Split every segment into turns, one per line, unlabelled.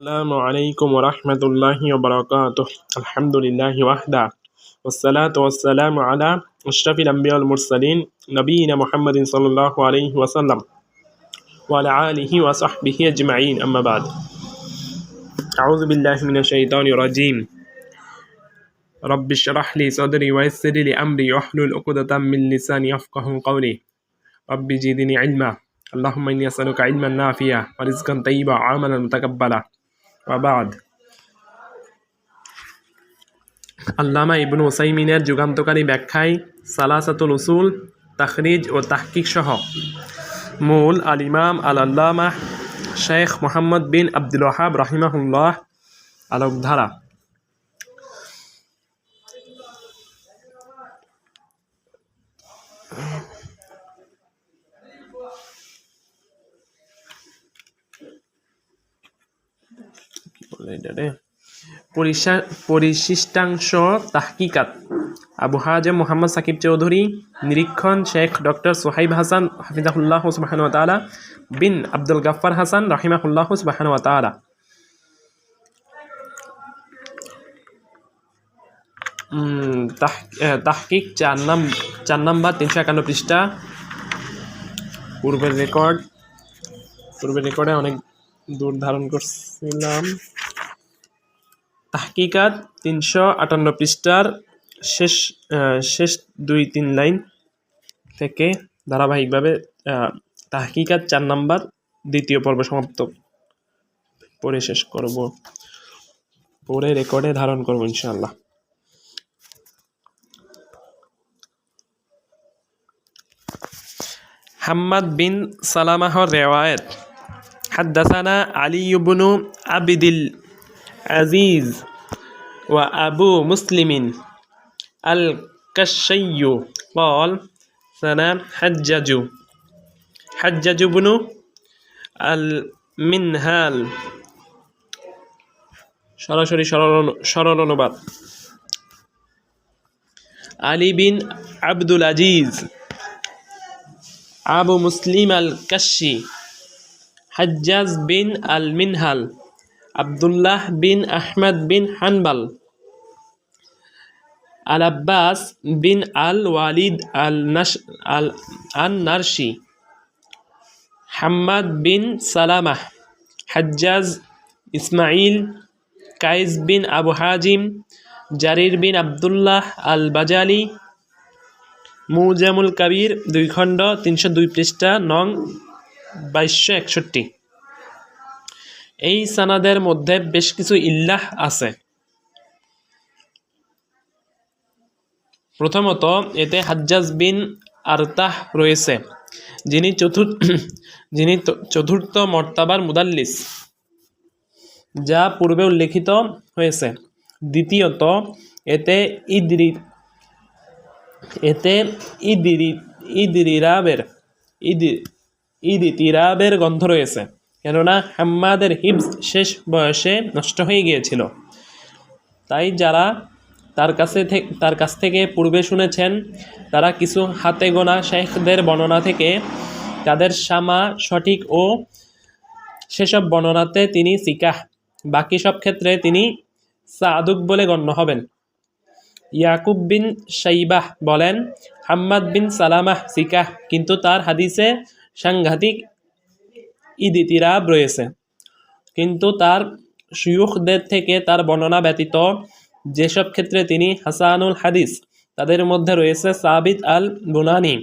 السلام عليكم ورحمة الله وبركاته. الحمد لله وحده والصلاة والسلام على أشرف الأنبياء والمرسلين نبينا محمد صلى الله عليه وسلم وعلى آله وصحبه أجمعين. أما بعد، أعوذ بالله من الشيطان الرجيم. رب اشرح لي صدري ويسر لي أمري واحلل عقدة من لساني يفقهوا قولي. رب زدني علما. اللهم إني أسألك علما نافعا ورزقا طيبا وعملا متقبلا. وبعد, আল্লামা ইবনু উসাইমিনের যুগান্তকারী ব্যাখ্যায় সালাসাতুল উসুল, তাখরিজ ও তাহকিক সহ মূল আল ইমাম আল্লামা শেখ মোহাম্মদ বিন আব্দুল ওয়াহাব রাহিমাহুল্লাহ আলোকধারা। পরিশিষ্টাংশ তাহকিকাত আবু হাজেম মোহাম্মদ সাকিব চৌধুরী, নিরীক্ষণ শেখ ডক্টর সোহাইব হাসান হাফিজাহুল্লাহ সুবহানাহু ওয়া তাআলা বিন আব্দুল গাফফার হাসান রাহিমাহুল্লাহ সুবহানাহু ওয়া তাআলা। তাহকিক 4 নাম্বার 351 পৃষ্ঠা। পূর্বের রেকর্ডে অনেক দূর ধারণ করছিলাম। তাহকিকাত 358 পৃষ্ঠার শেষ 2-3 লাইন থেকে ধারাবাহিকভাবে তাহকিকাত 4 নাম্বার দ্বিতীয় পর্ব সমাপ্ত পড়ে শেষ করব, পরে রেকর্ডে ধারণ করব ইনশাআল্লাহ। হাম্মাদ বিন সালামাহর রেওয়ায়েত, হাদ্দাসানা আলী ইবনু আবিদিল আজিজ ওয়া আবু মুসলিমিন আল কাশাইয়ু قال سنا حجاج بن المنهال। সরাসরি সরল অনুবাদ। আলী বিন আব্দুল আজিজ, আবু মুসলিম আল কাশি, হাজ্জাজ বিন আল মিনহাল, আব্দুল্লাহ বিন আহমদ বিন হানবাল, আল আব্বাস বিন আল ওয়ালিদ আল নারশি, হাম্মাদ বিন সালামাহ, হাজ্জাজ ইসমাইল, কাইস বিন আবু হাজিম, জারির বিন আবদুল্লাহ আল বাজালি। মুজামুল কাবির 2 খণ্ড 302 পৃষ্ঠা নং 2261। এই সানাদের মধ্যে বেশ কিছু ইল্লাহ আছে। প্রথমত, এতে হাজ্জাজ বিন আরতাহ রয়েছে, যিনি চতুর্থ মর্তাবার মুদাল্লিস, যা পূর্বে উল্লেখিত হয়েছে। দ্বিতীয়ত, এতে ইদিরাবের গন্ধ রয়েছে, কেননা হাম্মাদের হিফজ শেষ বয়সে নষ্ট হয়ে গিয়েছিল। তাই যারা তার কাছ থেকে পূর্বে শুনেছেন তারা কিছু হাতে গোনা শেখদের বর্ণনা থেকে তাদের শামা সঠিক ও সেসব বর্ণনাতে তিনি সিকাহ, বাকি সব ক্ষেত্রে তিনি সাদুক বলে গণ্য হবেন। ইয়াকুব বিন শাইবাহ বলেন, হাম্মাদ বিন সালামাহ সিকাহ, কিন্তু তার হাদিসে সাংঘাতিক ইদিতিরাব রয়েছে। কিন্তু তার শুয়ুখদের থেকে তার বর্ণনা ব্যতীত যেসব ক্ষেত্রে তিনি হাসানুল হাদিস, তাদের মধ্যে রয়েছে সাবিত আল বুনানি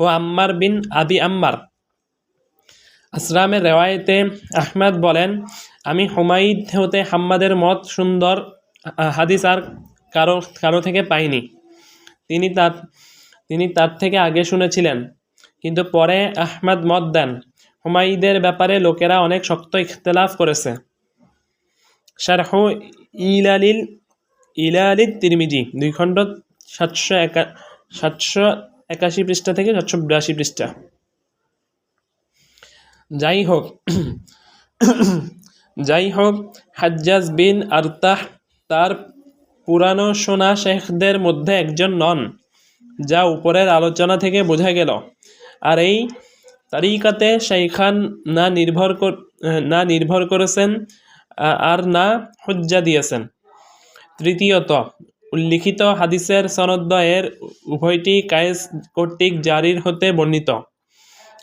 ও আম্মার বিন আবি আম্মার। আসরামের রেওয়ায়েতে আহমদ বলেন, আমি হুমাইদ হতে হাম্মাদের মত সুন্দর হাদিস আর কারো থেকে পাইনি। তিনি তার থেকে আগে শুনেছিলেন, কিন্তু পরে আহমদ মত দেন, হুমাইদের ব্যাপারে লোকেরা অনেক শক্ত ইখতিলাফ করেছে। শারহ ইলালিল তিরমিজি 2 খণ্ড 781 পৃষ্ঠা থেকে 782 পৃষ্ঠা। যাই হোক, হাজ্জাজ বিন আরতাহ তার পুরানো শোনা শেখদের মধ্যে একজন নন, যা উপরের আলোচনা থেকে বোঝা গেল। আর এই তারিকাতে শাইখান না নির্ভর করেছেন আর না হুজ্জা দিয়েছেন। তৃতীয়ত, উল্লিখিত হাদিসের সনদ্বয়ের উভয়টি কায়েস কর্তৃক জারির হতে বর্ণিত,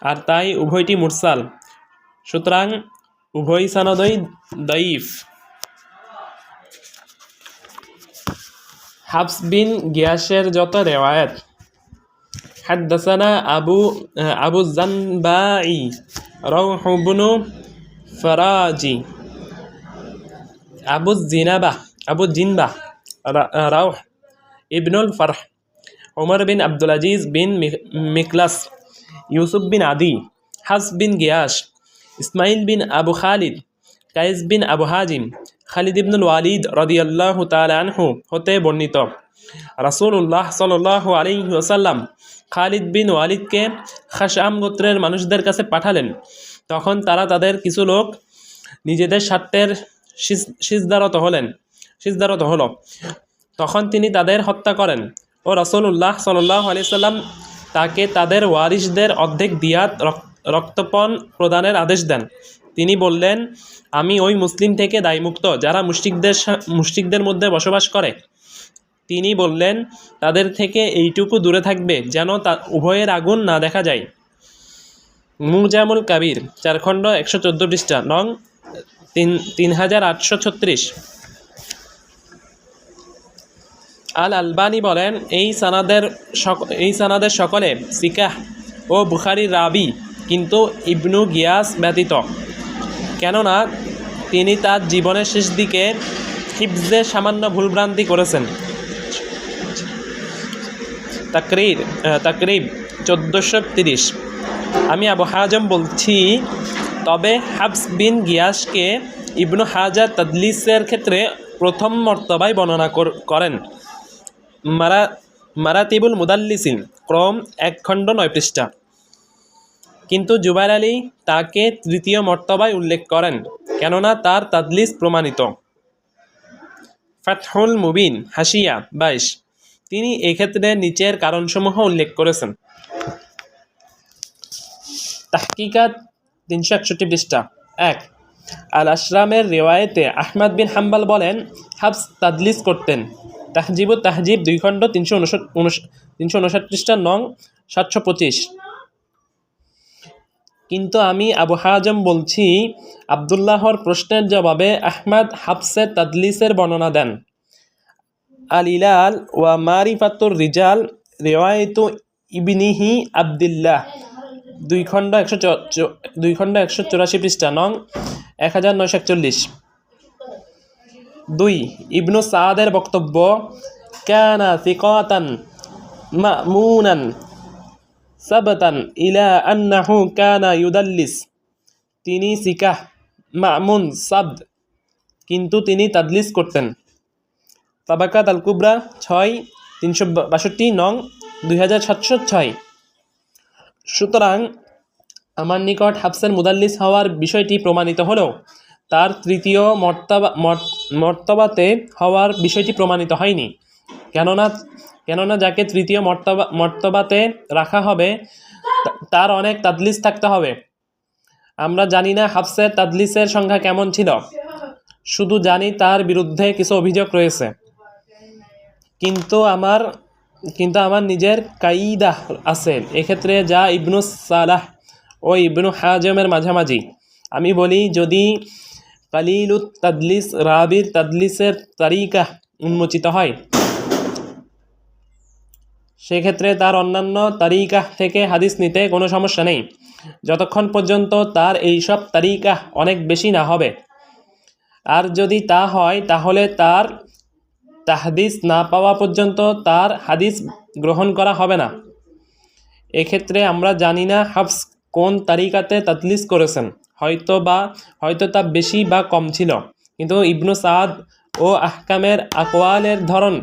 আর তাই উভয়টি মুরসাল, সুতরাং উভয় সনদই দাইফ। হাফস বিন গিয়াসের যত রেওয়ায়াত: হাদদাসানা আবু জানবাই রাউহ ইবনু ফারাজি আবু জিনবাহ রাউহ ইবনুল ফারহ ওমর বিন আব্দুল আজিজ বিন মিকলাস ইউসুফ বিন আদি হাফস বিন গিয়াস ইসমাইল বিন আবু খালিদ কায়েস বিন আবু হাজিম খালিদ ইবনুল ওয়ালিদ রাদিয়াল্লাহু তাআলা আনহু হতে বর্ণিত, রাসূলুল্লাহ সাল্লাল্লাহু আলাইহি ওয়াসাল্লাম খালিদ বিন ওয়ালিদকে খাশআম গোত্রের মানুষদের কাছে পাঠালেন। তখন তারা তাদের কিছু লোক নিজেদের স্বার্থের সিজদারত হলো। তখন তিনি তাদের হত্যা করেন ও রাসূলুল্লাহ সাল্লাল্লাহু আলাইহি ওয়াসাল্লাম তাকে তাদের ওয়ারিসদের অর্ধেক দিয়াত রক্তপণ প্রদানের আদেশ দেন। তিনি বললেন, আমি ওই মুসলিম থেকে দায়মুক্ত যারা মুশরিকদের মধ্যে বসবাস করে। তিনি বললেন, তাদের থেকে এইটুকু দূরে থাকবে যেন উভয়ের আগুন না দেখা যায়। মুজামুল কাবির 4 খণ্ড 114 পৃষ্ঠা নং 3836। আল আলবানী বলেন, এই সানাদের সকলে সিকাহ ও বুখারীর রাবি, কিন্তু ইবনু গিয়াস ব্যতীত, কেননা তিনি তার জীবনের শেষ দিকে হিফজে সামান্য ভুলভ্রান্তি করেছেন। তাকরিব 1430। আমি আবু হাজম বলছি, তবে হাফস বিন গিয়াসকে ইবনু হাজার তাদলিসের ক্ষেত্রে প্রথম মর্তবায় বর্ণনা করেন। মারাতিবুল মুদাল্লিসিন ক্রম 1 খণ্ড 9 পৃষ্ঠা। কিন্তু জুবাইর আলী তাকে তৃতীয় মর্তবায় উল্লেখ করেন, কেননা তার তাদলিস প্রমাণিত। ফাতহুল মুবিন হাসিয়া 22। তিনি এক্ষেত্রে নিচের কারণসমূহ উল্লেখ করেছেন। তাহকিকাত 361 পৃষ্ঠা। 1। আল আশরামের রিওয়ায়েতে আহমদ বিন হাম্বল বলেন, হাফস তাদলিস করতেন। তাহজিবুত তাহজিব 2 খণ্ড 359 পৃষ্ঠা নং 725। কিন্তু আমি আবু হাজম বলছি, আবদুল্লাহর প্রশ্নের জবাবে আহমদ হাফসের তাদলিসের বর্ণনা দেন। আল ইলাল ওয়া মারিফাতুর রিজাল রিওয়ায়াতু ইবনিহি আবদুল্লাহ 2 খণ্ড 184 পৃষ্ঠা নং 1941। 2। ইবনু সাদের বক্তব্য, কানা সিকাতান মা'মুনান সাবতান ইলা আন্নাহু কানা ইউদাল্লিস। তিনি সিকাহ, মা'মুন, সাবদ, কিন্তু তিনি তাদলিস করতেন। তাবাকাত আল কুবরা 6 362 নং 2706। সুতরাং আমার নিকট হাফসের মুদাল্লিস হওয়ার বিষয়টি প্রমাণিত হলেও তার তৃতীয় মর্তবাতে হওয়ার বিষয়টি প্রমাণিত হয়নি, কেননা যাকে তৃতীয় মর্তবাতে রাখা হবে তার অনেক তাদলিস থাকতে হবে। আমরা জানি না হাফসের তাদলিসের সংখ্যা কেমন ছিল, শুধু জানি তার বিরুদ্ধে কিছু অভিযোগ রয়েছে। কিন্তু আমার নিজের কাইদা আছে এক্ষেত্রে, যা ইবনু সালাহ ও ইবনু হাজমের মাঝামাঝি। আমি বলি, যদি কালিলুত তাদলিস রাবির তাদলিসের তারিকা উন্মোচিত হয়, সেক্ষেত্রে তার অন্যান্য তারিকা থেকে হাদিস নিতে কোনো সমস্যা নেই, যতক্ষণ পর্যন্ত তার এইসব তারিকা অনেক বেশি না হবে। আর যদি তা হয়, তাহলে তার তাহদিস না পাওয়া পর্যন্ত তার হাদিস গ্রহণ করা হবে না। এক্ষেত্রে আমরা জানি না হাফস কোন তারিকাতে তাদলিস করেছেন, হয়তো তা বেশি বা কম ছিল, কিন্তু ইবনু সাদ ও আহকামের আকওয়ালের ধরন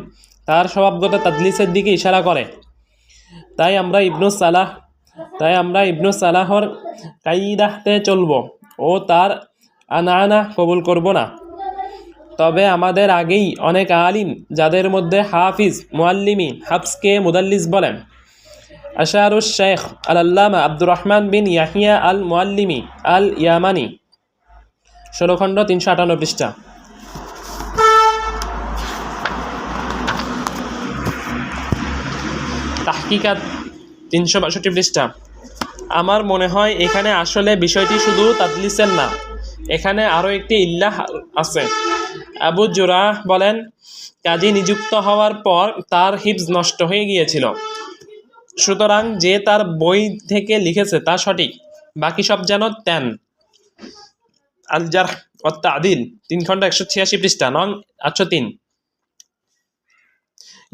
তার স্বভাবগত তাদলিসের দিকে ইশারা করে। তাই আমরা ইবনু সালাহর কাইদাতে চলব ও তার আনা কবুল করব না। তবে আমাদের আগেই অনেক আলিম, যাদের মধ্যে হাফিজ মুআল্লিমি হাফসকে মুদাল্লিস বলেন, আশারুশ শেখ আল আল্লামা আব্দুর রহমান বিন ইয়াহিয়া আল মুআল্লিমি আল ইয়ামানি 16 খণ্ড 358 পৃষ্ঠা। তাহকিকাত 362 পৃষ্ঠা। আমার মনে হয় এখানে আসলে বিষয়টি শুধু তাদলিসের না, এখানে আরও একটি ইল্লাহ আছে। আবু জুরাহ বলেন, কাজী নিযুক্ত হওয়ার পর তার হিফজ নষ্ট হয়ে গিয়েছিল, সুতরাং যে তার বই থেকে লিখেছে তা সঠিক, বাকি সব যেন তেন। আল জারহ ওয়াত তা'দিল 3 খণ্ড 186 পৃষ্ঠা, নং 803।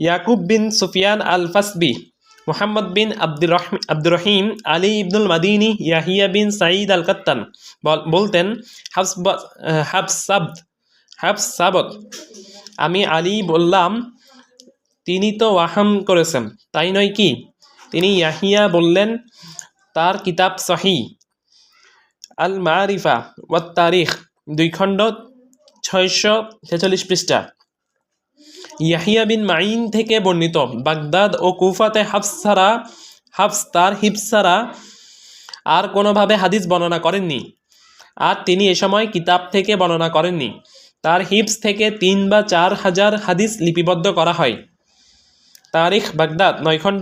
ইয়াকুব বিন সুফিয়ান আল ফাসবি, মুহাম্মদ বিন আব্দুর রহিম, আলী ইবনুল মাদিনী, ইয়াহিয়া বিন সাঈদ আল কাত্তান বলতেন, হাফসাবত, আমি আলী বললাম, তিনি তো ওয়াহাম করেছেন, তাই নয় কি? তিনি ইয়াহিয়া বললেন, তার কিতাব সহিহ। আল মারিফা ওয়াত তারিখ 2 খণ্ড 646 পৃষ্ঠা। ইয়াহিয়া বিন মাইন থেকে বর্ণিত, বাগদাদ ও কুফাতে হাফস তার হিফজ ছাড়া আর কোনোভাবে হাদিস বর্ণনা করেননি, আর তিনি এ সময় কিতাব থেকে বর্ণনা করেননি। তার হিফজ থেকে 3 বা 4 হাজার হাদিস লিপিবদ্ধ করা হয়। তারিখ বাগদাদ 9 খণ্ড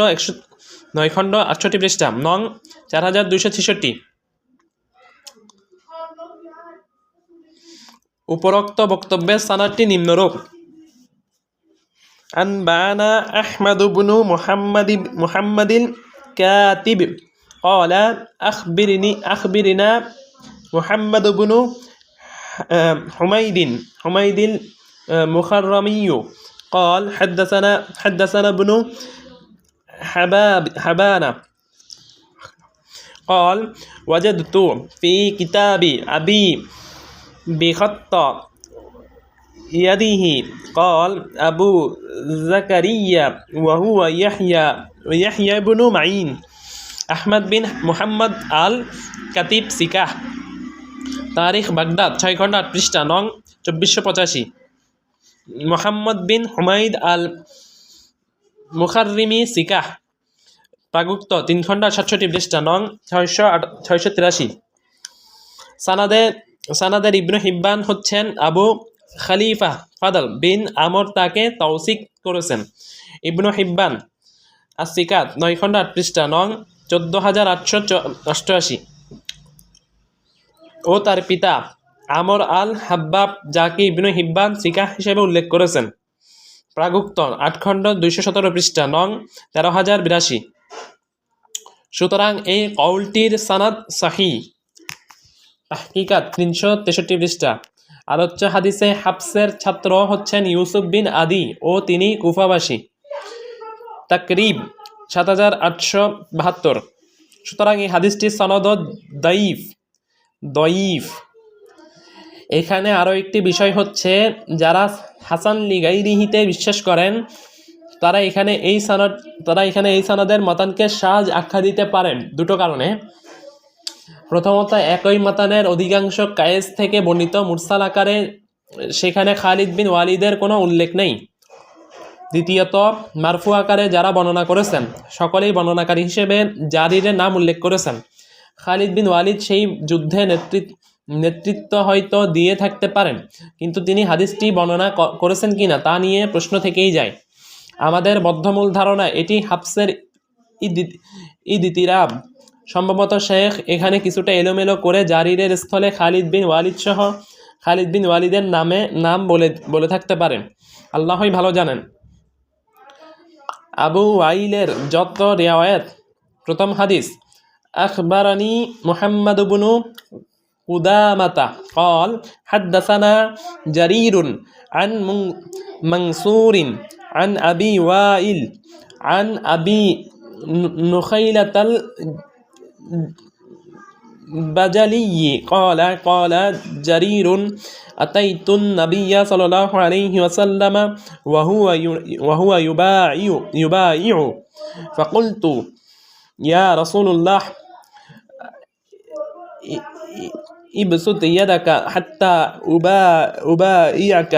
68 পৃষ্ঠা, নং 4266। উপরোক্ত বক্তব্যের সনদটি নিম্নরূপ: আনবানা আহমদ ইবনু মুহাম্মাদিল কাতিব قال أخبرنا محمد بن حميد المخرمي قال حدثنا ابن حبانة قال وجدت في كتاب أبي بخط يده قال أبو زكريا وهو يحيى بن معين আহমদ বিন মুহাম্মদ আল কাতিব সিকাহ। তারিখ বাগদাদ 6 খণ্ড 8 পৃষ্ঠা, নং 2485। মুহাম্মদ বিন হুমাইদ আল মুখাররিমি সিকাহ, প্রাগুক্ত 3 খণ্ড 67 পৃষ্ঠা, নং 683। সানাদের ইবনু হিব্বান হচ্ছেন আবু খলিফা ফাদল বিন আমর, তাকে তাওসিক করেছেন। ইবনু হিব্বান আসিকাত 9 খণ্ড 8 পৃষ্ঠা, নং 14888। ও তার পিতা আমর আল হাব্বাব, যাকে ইবনু হিব্বান সিকাহ হিসেবে উল্লেখ করেছেন, প্রাগুক্ত 8 খণ্ড 217 পৃষ্ঠা, নং 13082। সুতরাং এই কওলটির সনদ সহিহ। তাহকিকাত 363 পৃষ্ঠা। আলোচ্য হাদিসে হাফসের ছাত্র হচ্ছেন ইউসুফ বিন আদি ও তিনি কুফাবাসী। তাকরিব 7872। সুতরাং এই হাদিসটির সনদ দয়ীফ। এখানে আরও একটি বিষয় হচ্ছে, যারা হাসান লিগাইরিহিতে বিশ্বাস করেন তারা এখানে এই সনদের মতানকে শায আখ্যা দিতে পারেন দুটো কারণে। প্রথমত, একই মতানের অধিকাংশ কায়েস থেকে বর্ণিত মুরসাল আকারে, সেখানে খালিদ বিন ওয়ালিদের কোনো উল্লেখ নেই। দ্বিতীয়ত, মারফু আকারে যারা বর্ণনা করেছেন সকলেই বর্ণনাকারী হিসেবে জারিরের নাম উল্লেখ করেছেন। খালিদ বিন ওয়ালিদ সেই যুদ্ধে নেতৃত্ব হয়তো দিয়ে থাকতে পারেন, কিন্তু তিনি হাদিসটি বর্ণনা করেছেন কিনা তা নিয়ে প্রশ্ন থেকেই যায়। আমাদের বদ্ধমূল ধারণা এটি হাফসের ইদিতিরাব। সম্ভবত শেখ এখানে কিছুটা এলোমেলো করে জারিরের স্থলে খালিদ বিন ওয়ালিদের নাম বলে থাকতে পারেন, আল্লাহই ভালো জানেন। আবু ওয়াইলের যত রিওয়ায়াত। প্রথম হাদিস, আখবারানি মুহাম্মদ ইবনু কুদামাতা قال حدثنا جرير عن منصور عن أبي وائل عن أبي نخيلة البجلي قال جرير أتيت النبي صلى الله عليه وسلم وهو يبايع فقلت يا رسول الله ابسط يدك حتى أبايعك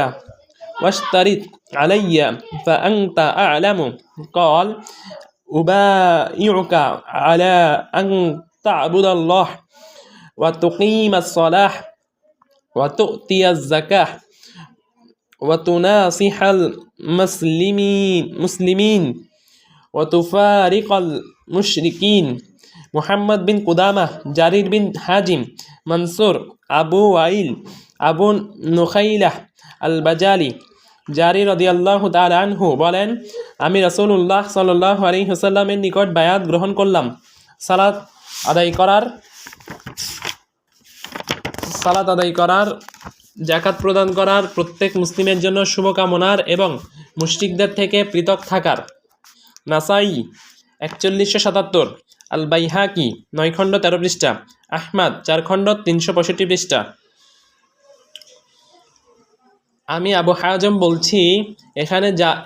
واشترط علي فأنت أعلم. قال أبايعك على أن تعبد الله وتقيم الصلاة ওয়া তুতিয়াজ যাকাহ ওয়া তুনাসিহাল মুসলিমিন ওয়া তুফারিকাল মুশরিকিন। মুহাম্মদ বিন কুদামা, জারির বিন হাজিম, মনসুর, আবু ওয়াইল, আবু নুখাইলাহ আল বাজালি। জারি রাদিয়াল্লাহু তাআলা আনহু বলেন, আমি রাসূলুল্লাহ সাল্লাল্লাহু আলাইহি ওয়াসাল্লামের নিকট বায়াত গ্রহণ করলাম। সালাত আদায় করার, যাকাত প্রদান করার, প্রত্যেক মুসলিমের জন্য শুভকামনার এবং মুশরিকদের থেকে পৃথক থাকার। নাসাই 4177, আল বাইহাকি 9 খণ্ড 13 পৃষ্ঠা, আহমদ 4 খণ্ড 365 পৃষ্ঠা। আমি আবু হাজম বলছি,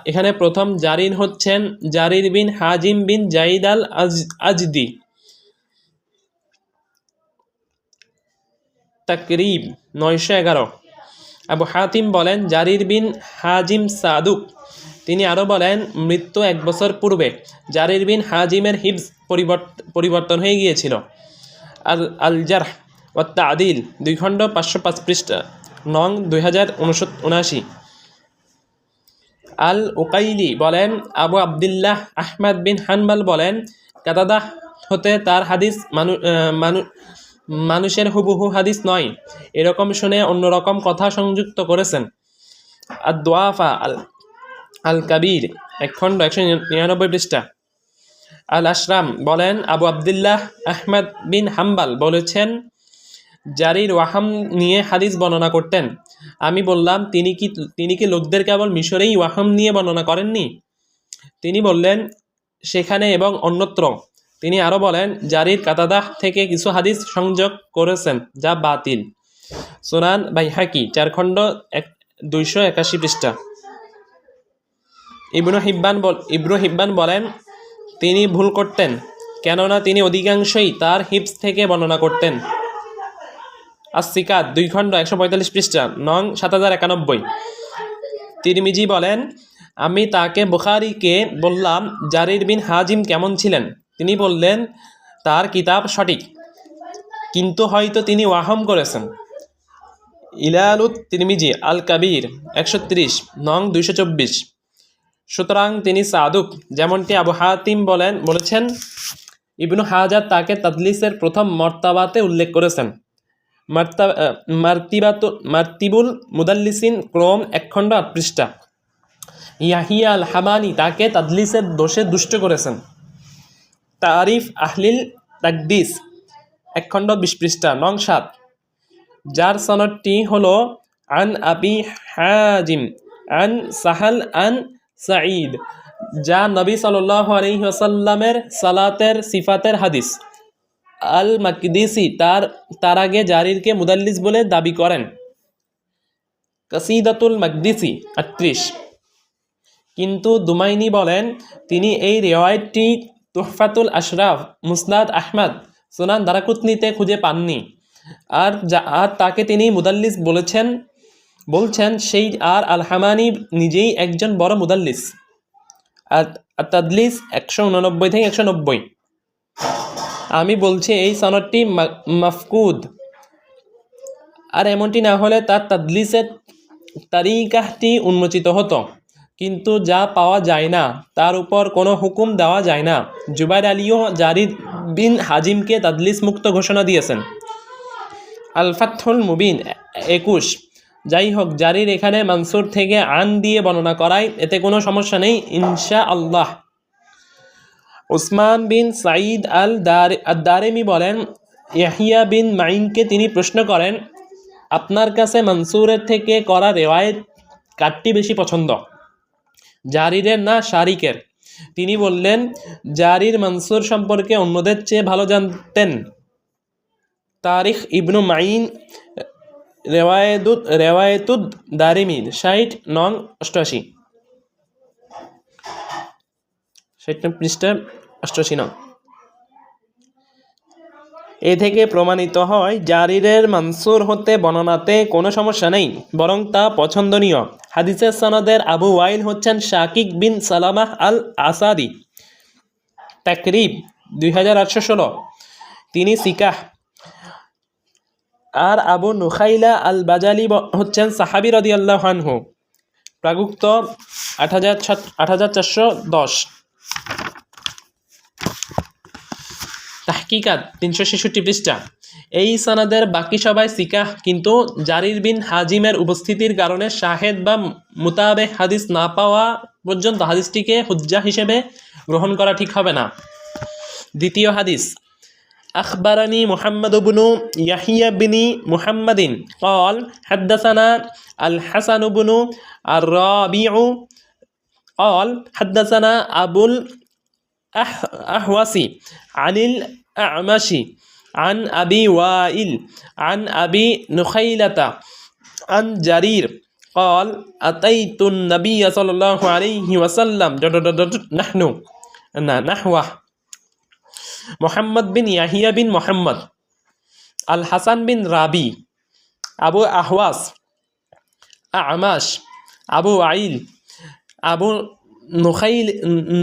এখানে প্রথম জারির হচ্ছেন জারির বিন হাজিম বিন জাইদ আল আজদি। তাকরিব 911। আবু হাতিম বলেন, জারির বিন হাজিম সাদুক। তিনি আরও বলেন, মৃত্যু 1 বছর পূর্বে জারির বিন হাজিমের হিফজ পরিবর্তন হয়ে গিয়েছিল। আল জারহ ওয়াত তা'দিল 2 খণ্ড 505 পৃষ্ঠা, নং 2079। আল উকাইলি বলেন, আবু আবদুল্লাহ আহমদ বিন হানবাল বলেন, কাতাদা হতে তার হাদিস মানুষের হুবহু হাদিস নয়, এরকম শুনে অন্যরকম কথা সংযুক্ত করেছেন। আদ-দুআফা আল কাবির 1 খণ্ড 199 পৃষ্ঠা। আল আশরাম বলেন, আবু আবদুল্লাহ আহমদ বিন হাম্বাল বলেছেন, জারির ওয়াহাম নিয়ে হাদিস বর্ণনা করতেন। আমি বললাম, তিনি কি লোকদের কেবল মিশরেই ওয়াহাম নিয়ে বর্ণনা করেননি? তিনি বললেন, সেখানে এবং অন্যত্র। তিনি আরও বলেন, জারির কাতাদাহ থেকে কিছু হাদিস সংযোগ করেছেন যা বাতিল। সুনান বাইহাকি 4 খণ্ড 281 পৃষ্ঠা। ইবনু হিব্বান বলেন, তিনি ভুল করতেন, কেননা তিনি অধিকাংশই তার হিফজ থেকে বর্ণনা করতেন। as-সিকাত 2 খণ্ড 145 পৃষ্ঠা, নং 7091। তিরমিজি বলেন, আমি তাকে বুখারীকে বললাম, জারির বিন হাজিম কেমন ছিলেন? তিনি বললেন, তার কিতাব সঠিক, কিন্তু হয়তো তিনি ওয়াহাম করেছেন। ইলালুত তিরমিজি আল কাবির 130, নং 224। সুতরাং তিনি সাদুক, যেমনটি আবু হাতিম বলেছেন। ইবনু হাজার তাকে তাদলিসের প্রথম মর্তাবাতে উল্লেখ করেছেন। মারতিবুল মুদাল্লিসিন ক্রম 1 খণ্ড 8 পৃষ্ঠা। ইয়াহিয়া আল হামানি তাকে তাদলিসের দোষে দুষ্ট করেছেন। তারিফ আহলিল তাকদিস 1 খণ্ড 20 পৃষ্ঠা, নং 7। যার সনদটি হলো আন আবি হাজিম আন সাহাল আন সাঈদ, যা নবী সাল্লাল্লাহু আলাইহি ওয়াসাল্লামের সালাতের সিফাতের হাদিস। আল মাকদিসি তার আগে জারিরকে মুদাল্লিস বলে দাবি করেন। কাসিদাতুল মাকদিসি 38। কিন্তু দুমাইনি বলেন, তিনি এই রিওয়ায়াতটি তুহফাতুল আশরাফ, মুসনাদ আহমদ, সুনান দারাকুতনিতে খুঁজে পাননি। আর তাকে তিনি মুদাল্লিস বলছেন সেই আল হামানি নিজেই একজন বড় মুদাল্লিস। আর তাদলিস 189 থেকে 190। আমি বলছি এই সনদটি মাফকুদ, আর এমনটি না হলে তার তাদলিসের তারিকাহটি উন্মোচিত হতো, কিন্তু যা পাওয়া যায় না তার উপর কোনো হুকুম দেওয়া যায় না। জুবাইর আলীও জারির বিন হাজিমকে তাদলিস মুক্ত ঘোষণা দিয়েছেন। আল ফাতহুল মুবিন 21। যাই হোক, জারির এখানে মানসুর থেকে আন দিয়ে বর্ণনা করায় এতে কোনো সমস্যা নেই ইনশাআল্লাহ। উসমান বিন সাঈদ আল দারেমি বলেন, ইয়াহিয়া বিন মাইনকে তিনি প্রশ্ন করেন, আপনার কাছে মানসুরের থেকে করা রেওয়ায়েত কারটি বেশি পছন্দ, জারিরের না শারিকের? তিনি বললেন, জারির মানসুর সম্পর্কে অন্যদের চেয়ে ভালো জানতেন। তারিখ ইবনু মাইন রেওয়ায়েতুদ দারিমি 60, নং 88, 60 পৃষ্ঠা 88 নং। এ থেকে প্রমাণিত হয় জারিরের মানসুর হতে বর্ণনাতে কোনো সমস্যা নেই, বরং তা পছন্দনীয়। হাদিসের সনদের আবু ওয়াইল হচ্ছেন শাকিক বিন সালামাহ আল আসাদি। তাকরিব 2816। তিনি সিকাহ। আর আবু নুখাইলা আল বাজালি হচ্ছেন সাহাবী রাদিয়াল্লাহু আনহু, প্রাগুক্ত 8410। তাহকিকাত 366 পৃষ্ঠা। এই সনদের বাকি সবাই সিকাহ, কিন্তু জারির বিন হাজিমের উপস্থিতির কারণে শাহেদ বা মুতাবে হাদিস না পাওয়া পর্যন্ত হাদিসটিকে হুজ্জা হিসেবে গ্রহণ করা ঠিক হবে না। দ্বিতীয় হাদিস, আখবারানি মুহাম্মদ ইবনু ইয়াহিয়া বিনি মুহাম্মাদিন قال حدثنا الحسن بن الربيع قال حدثنا أبو الأحوص عن الأعمش عن أبي وائل عن أبي نخيلة عن جرير قال أتيت النبي صلى الله عليه وسلم نحوه মোহাম্মদ বিন ইয়াহিয়া বিন মোহাম্মদ, আল হাসান বিন রাবি, আবু আহওয়াস, আমাশ, আবু আইল, আবু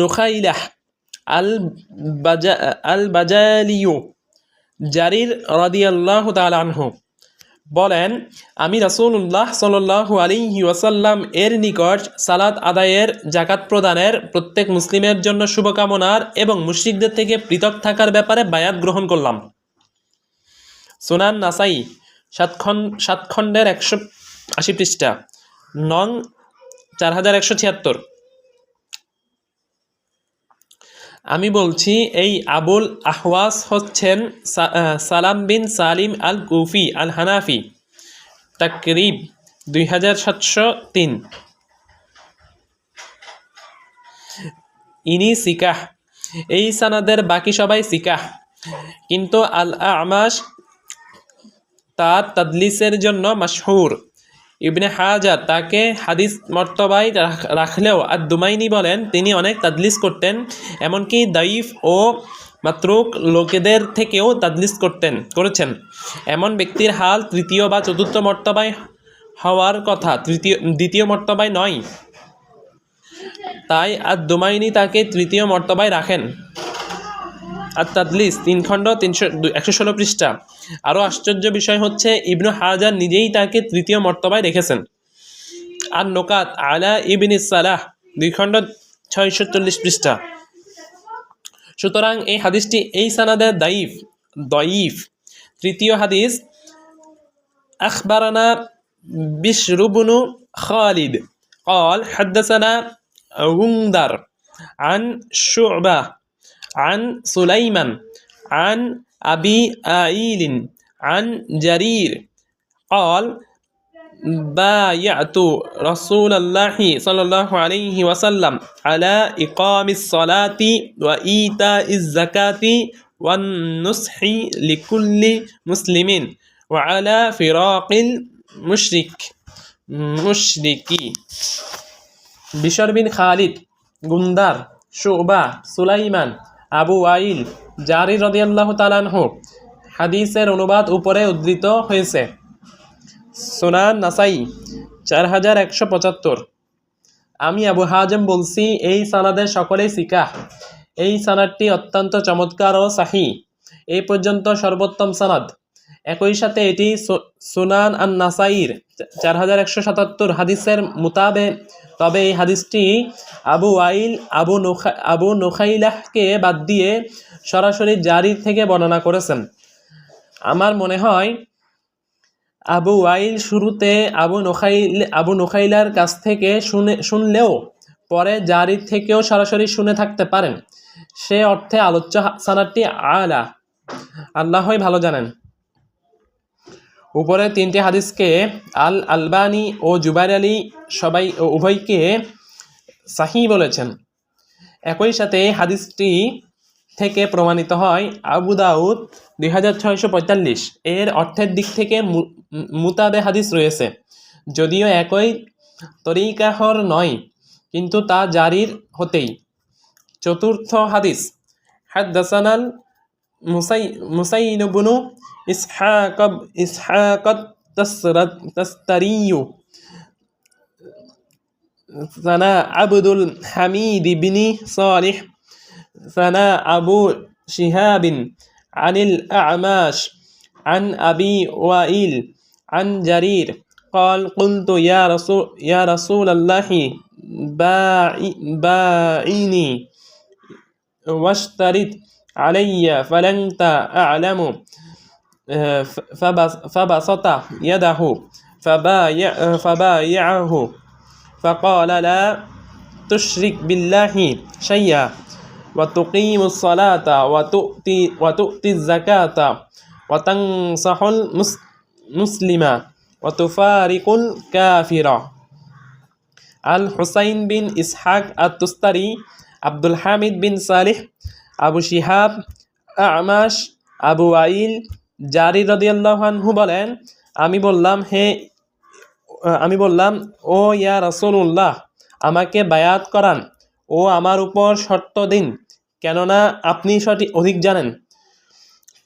নুখাইলাহ আল বাজালিউ, জারির রাদিয়াল্লাহু তাআলা আনহু বলেন, আমি রাসূলুল্লাহ সাল্লাল্লাহু আলাইহি ওয়াসাল্লাম এর নিকট সালাত আদায়ের, জাকাত প্রদানের, প্রত্যেক মুসলিমের জন্য শুভকামনার এবং মুশরিকদের থেকে পৃথক থাকার ব্যাপারে বায়াত গ্রহণ করলাম। সুনান নাসাই 7 খণ্ডের 180 পৃষ্ঠা, নং 4176। আমি বলছি, এই আবুল আহওয়াস হচ্ছেন সালাম বিন সালিম আল কুফি আল হানাফি, তাকরিব 2703। ইনি সিকাহ। এই সানাদের বাকি সবাই সিকাহ, কিন্তু আল আমাশ তার তাদলিসের জন্য মাশহুর। ইবনে হাজার তাকে হাদিস মর্তবায় রাখলেও আর দুমাইনি বলেন তিনি অনেক তাদলিস করতেন, এমনকি দাইফ ও মাতরুক লোকেদের থেকেও তাদলিস করেছেন। এমন ব্যক্তির হাল তৃতীয় বা চতুর্থ মর্তবায় হওয়ার কথা, দ্বিতীয় মর্তবায় নয়। তাই আর দুমাইনি তাকে তৃতীয় মর্তবায় রাখেন। আর তাদলিস 3 খণ্ড 116 পৃষ্ঠা। আরও আশ্চর্য বিষয় হচ্ছে, ইবনু হাজার নিজেই তাকে তৃতীয় মর্তবায় রেখেছেন। আর নোকাত আলা ইবনে সালাহ 2 খণ্ড 640 পৃষ্ঠা। সুতরাং এই হাদিসটি এই সানাদে দয়ীফ। তৃতীয় হাদিস, আখবারানা বিশর ইবনু খালিদ قال حدثنا غندر عن شعبة عن سليمان عن أبي آئيل عن جرير قال بايعت رسول الله صلى الله عليه وسلم على إقام الصلاة وإيتاء الزكاة والنصح لكل مسلم وعلى فراق المشركي। বিশর বিন খালিদ, গুন্দার, শুবা, সুলাইমান, আবু ওয়াইল, জারির রাদিয়াল্লাহু তাআলা আনহু। হাদিসের অনুবাদ উপরে উদ্ধৃত হয়েছে। সুনান নাসাই 4175। আমি আবু হাজেম বলছি, এই সানাদের সকলেই সিকাহ। এই সানাদটি অত্যন্ত চমৎকার ও সাহি, এই পর্যন্ত সর্বোত্তম সানাদ। একই সাথে এটি সুনান আন নাসাইর 4177 হাদিসের মুতাবে। তবে এই হাদিসটি আবু ওয়াইল আবু নুখাইলাহকে বাদ দিয়ে সরাসরি জারির থেকে বর্ণনা করেছেন। আমার মনে হয় আবু ওয়াইল শুরুতে আবু নুখাইলার কাছ থেকে শুনলেও পরে জারির থেকেও সরাসরি শুনে থাকতে পারেন। সে অর্থে আলোচ্য সানাদটি আলা, আল্লাহই ভালো জানেন। উপরে 3টি হাদিসকে আল আলবানি ও জুবাইর আলী উভয়কে সাহি বলেছেন। একই সাথে হাদিসটি থেকে প্রমাণিত হয় আবু দাউদ 2645 এর অর্থের দিক থেকে মুতাবে হাদিস রয়েছে, যদিও একই তরিকাহর নয়, কিন্তু তা জারির হতেই। চতুর্থ হাদিস, হাদদাসানাল মুসাইন ইবনু ইসহাক তাসতারিয়ু সানা আবদুল হামিদ বিনি সালিহ সানা আবু শিহাবিন আনিল আমাশ عن أبي وائل عن جرير قال قلت يا رسول الله باعني واشترط علي فلنت أعلم فبسط يده فبايعه فقال لا تشرك بالله شيئا وتقيم الصلاة وتؤتي الزكاة وتنصح المسلم وتفارق الكافر. আল হুসাইন বিন ইসহাক আত-তুস্তারি, আব্দুল হামিদ বিন সালিহ, আবু শিহাব, আমাশ, আবু ওয়াইল, জারি রাদিয়াল্লাহু আনহু বলেন, আমি বললাম ও ইয়া রাসূলুল্লাহ, আমাকে বায়াত করান ও আমার উপর শর্ত দিন, কেননা আপনি অধিক জানেন।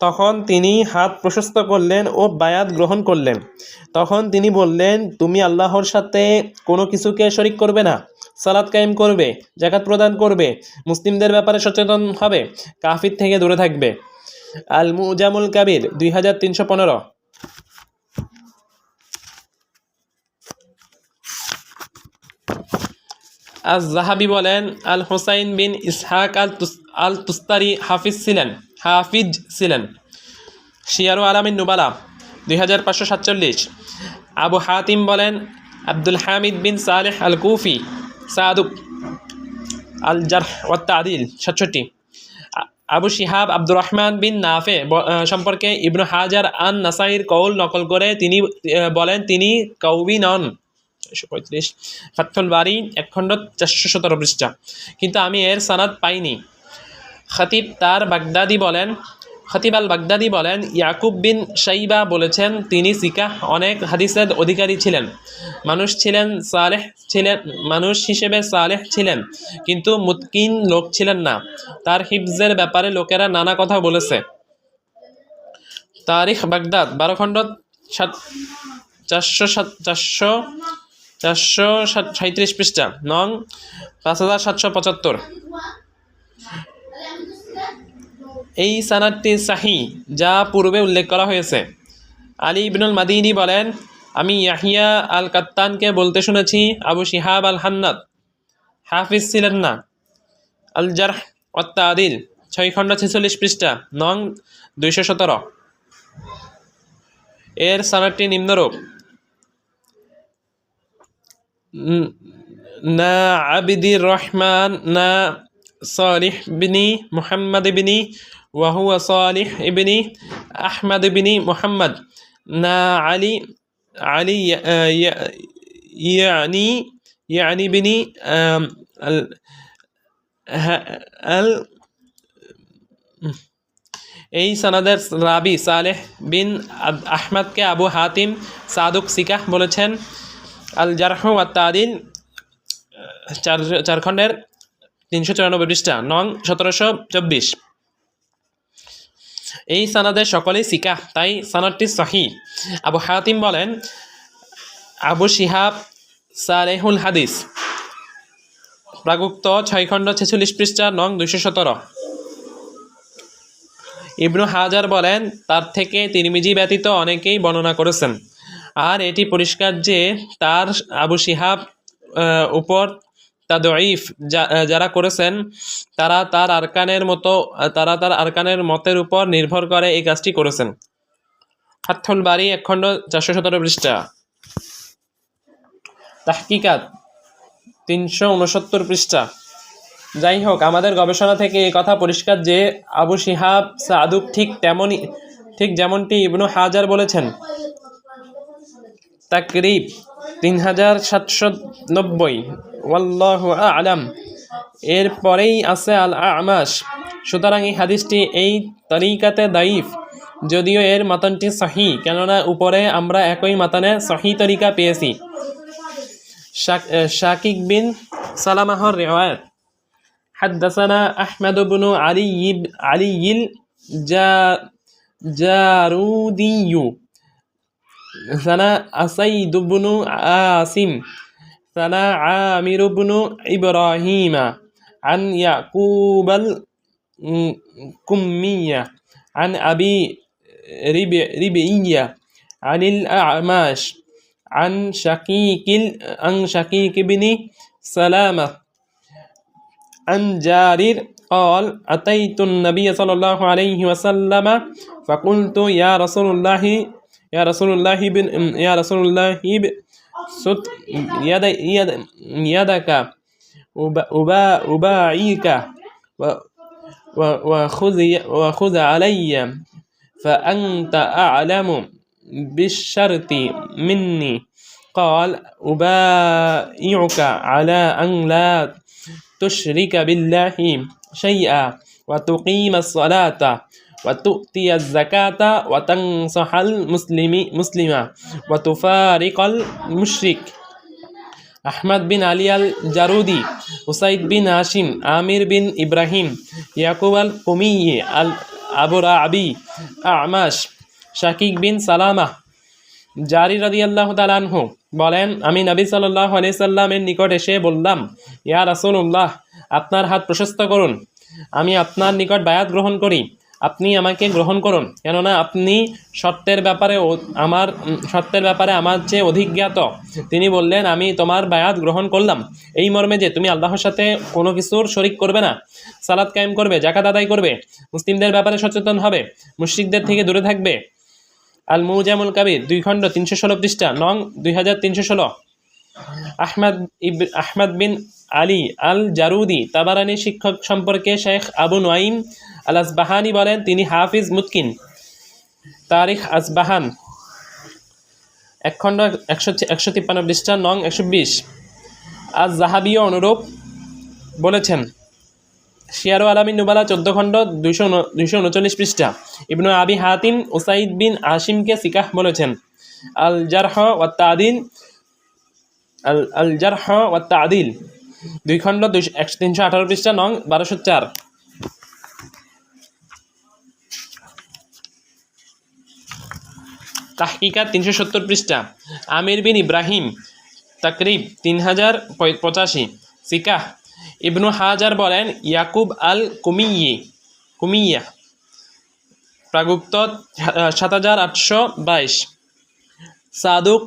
তখন তিনি হাত প্রশস্ত করলেন ও বায়াত গ্রহণ করলেন। তখন তিনি বললেন, তুমি আল্লাহর সাথে কোনো কিছুকে শরিক করবে না, সালাত কায়েম করবে, যাকাত প্রদান করবে, মুসলিমদের ব্যাপারে সচেতন হবে, কাফির থেকে দূরে থাকবে। আল মুজামুল কাবির 2315। আজ-যাহাবি বলেন, আল হুসাইন বিন ইসহাক আল তুস্তারি হাফিজ ছিলেন। শিয়ারু আলামিন নুবালা 2547। আবু হাতিম বলেন, আব্দুল হামিদ বিন সালেহ আল কুফি সাদুক আল জারহ ওয়াত তা'দিল 67। আবু শিহাব আব্দুর রহমান বিন নাফে সম্পর্কে ইবনু হাজার আন নাসাইর কৌল নকল করে তিনি বলেন, তিনি কওমি নন। 35। ফাতহুল বারি 1 খণ্ড 417 পৃষ্ঠা। কিন্তু আমি এর সানাদ পাইনি। খতিব আল বাগদাদি বলেন, ইয়াকুব বিন শাইবা বলেছেন, তিনি সিকাহ অনেক হাদিসের অধিকারী ছিলেন, মানুষ হিসেবে সালেহ ছিলেন, কিন্তু মুতকিন লোক ছিলেন না। তার হিফজের ব্যাপারে লোকেরা নানা কথা বলেছে। তারিখ বাগদাদ 12 খণ্ড 437 পৃষ্ঠা, নং 5775। এই সানাদটি সাহি, যা পূর্বে উল্লেখ করা হয়েছে। আলী ইবনুল মাদিনী বলেন, আমি ইয়াহিয়া আল কাত্তানকে বলতে শুনেছি, আবু শিহাব আল হান্নাদ হাফিজ ছিলেন না। আল জারহ ওয়াত তা'দিল 6 খণ্ড 46 পৃষ্ঠা, নং 217। এর সানাদটি নিম্নরূপ: না আবিদির রহমান না সালিহ বিনি মুহাম্মদ বিনি ওয়াহুয়া সালিহ ইবনি আহমদ বিনি মুহাম্মদ না আলী ইয়ানি বিনি এই সনদের রাবি সালেহ বিন আহমদকে আবু হাতিম সাদুক সিকাহ বলেছেন। আল জারহ ওয়াত তা'দিল 4 খণ্ডের 394 পৃষ্ঠা, নং 1724। এই সানাদের সকলেই সিকাহ, তাই সানাদটি সহিহ। আবু হাতিম বলেন, আবু শিহাব সালেহুল হাদিস, প্রাগুক্ত 6 খণ্ড 46 পৃষ্ঠা, নং 217। ইবনু হাজার বলেন, তার থেকে তিরমিজি ব্যতীত অনেকেই বর্ণনা করেছেন, আর এটি পরিষ্কার যে তার আবু শিহাব উপর তাদঈফ যারা করেছেন তারা তার আরকানের মতের উপর নির্ভর করে এই কাজটি করেছেন। ফাতহুল বারি 1 খণ্ড 417 পৃষ্ঠা। তাহকিকাত 369 পৃষ্ঠা। যাই হোক, আমাদের গবেষণা থেকে এই কথা পরিষ্কার যে আবু শিহাব সাদুক ঠিক যেমনটি ইবনু হাজার বলেছেন। তাকরিব 3790। ওয়াল্লাহু আ'লাম। এর পরেই আছে আল আমাশ। সুতরাং এই হাদিসটি এই তরিকাতে দাইফ, যদিও এর মাতানটি সহি, কেননা উপরে আমরা একই মাতানে সহি তরিকা পেয়েছি। শাকিক বিন সালামাহর রিওয়ায়াত, হাদ্দাসানা আহমদ ইবনু আলী জারুদিয়্যু সানা আসাইদ ইবনু আসিম সানা আমির ইবনু ইব্রাহিমা আন ইয়াকুব আল কুম্মিয়া আন আবি ربعية عن الأعمش عن شقيق بن سلامة عن جارير قال أتيت النبي صلى الله عليه وسلم فقلت يا رسول الله سد يدك أباعيك وخذ علي فأنت أعلم بالشرط مني قال أبايعك على أن لا تشرك بالله شيئا وتقيم الصلاة وتؤتي الزكاة وتنصح المسلم وتفارق المشرك আহমদ বিন আলী আল জারুদি, হুসাইদ বিন হাশিম, আমির বিন ইব্রাহিম, ইয়াকুব আল কুমিয়্যি, আল আবু রাবি, আমাশ, শাকিক বিন সালামা, জারি রাদিয়াল্লাহু তাআলা আনহু বলেন, আমি নবী সাল্লাল্লাহু আলাইহি সাল্লামের নিকট এসে বললাম, ইয়া রাসূলুল্লাহ, আপনার হাত প্রশস্ত করুন, আমি আপনার নিকট বায়াত গ্রহণ করি, আপনি আমাকে গ্রহণ করুন, কেননা আপনি সত্যের ব্যাপারে আমার চেয়ে অধিক জ্ঞাত। তিনি বললেন, আমি তোমার বায়াত গ্রহণ করলাম এই মর্মে যে তুমি আল্লাহর সাথে কোনো কিছুর শরিক করবে না, সালাত কায়েম করবে, যাকাত আদায় করবে, মুসলিমদের ব্যাপারে সচেতন হবে, মুশরিকদের থেকে দূরে থাকবে। আল মুজামুল কাবির 2 খণ্ড 316 পৃষ্ঠা নং 2316। আহমদ বিন আলী আল জারুদি তাবারানি শিক্ষক সম্পর্কে শেখ আবু নুআইম আল আসবাহানি বলেন, তিনি হাফিজ মুতকিন। তারিখ আসবাহান 1 খণ্ড 153 পৃষ্ঠা নং 120। আজ জাহাবিও অনুরূপ বলেছেন। শিয়ারু আলামিন নুবালা 14 খণ্ড 239 পৃষ্ঠা। ইবনু আবি হাতিম উসাইদ বিন আশিমকে সিকাহ বলেছেন। আল জারহ ওয়াত তা'দিল 2 খণ্ড 318 পৃষ্ঠা নং 1204। তাহকিকাত 370 পৃষ্ঠা। আমির বিন ইব্রাহিম তাকরিব 3085। সিকাহ ইবনু হাজার বলেন, ইয়াকুব আল কুমিয়্যা প্রাগুপ্ত 7822। সাদুক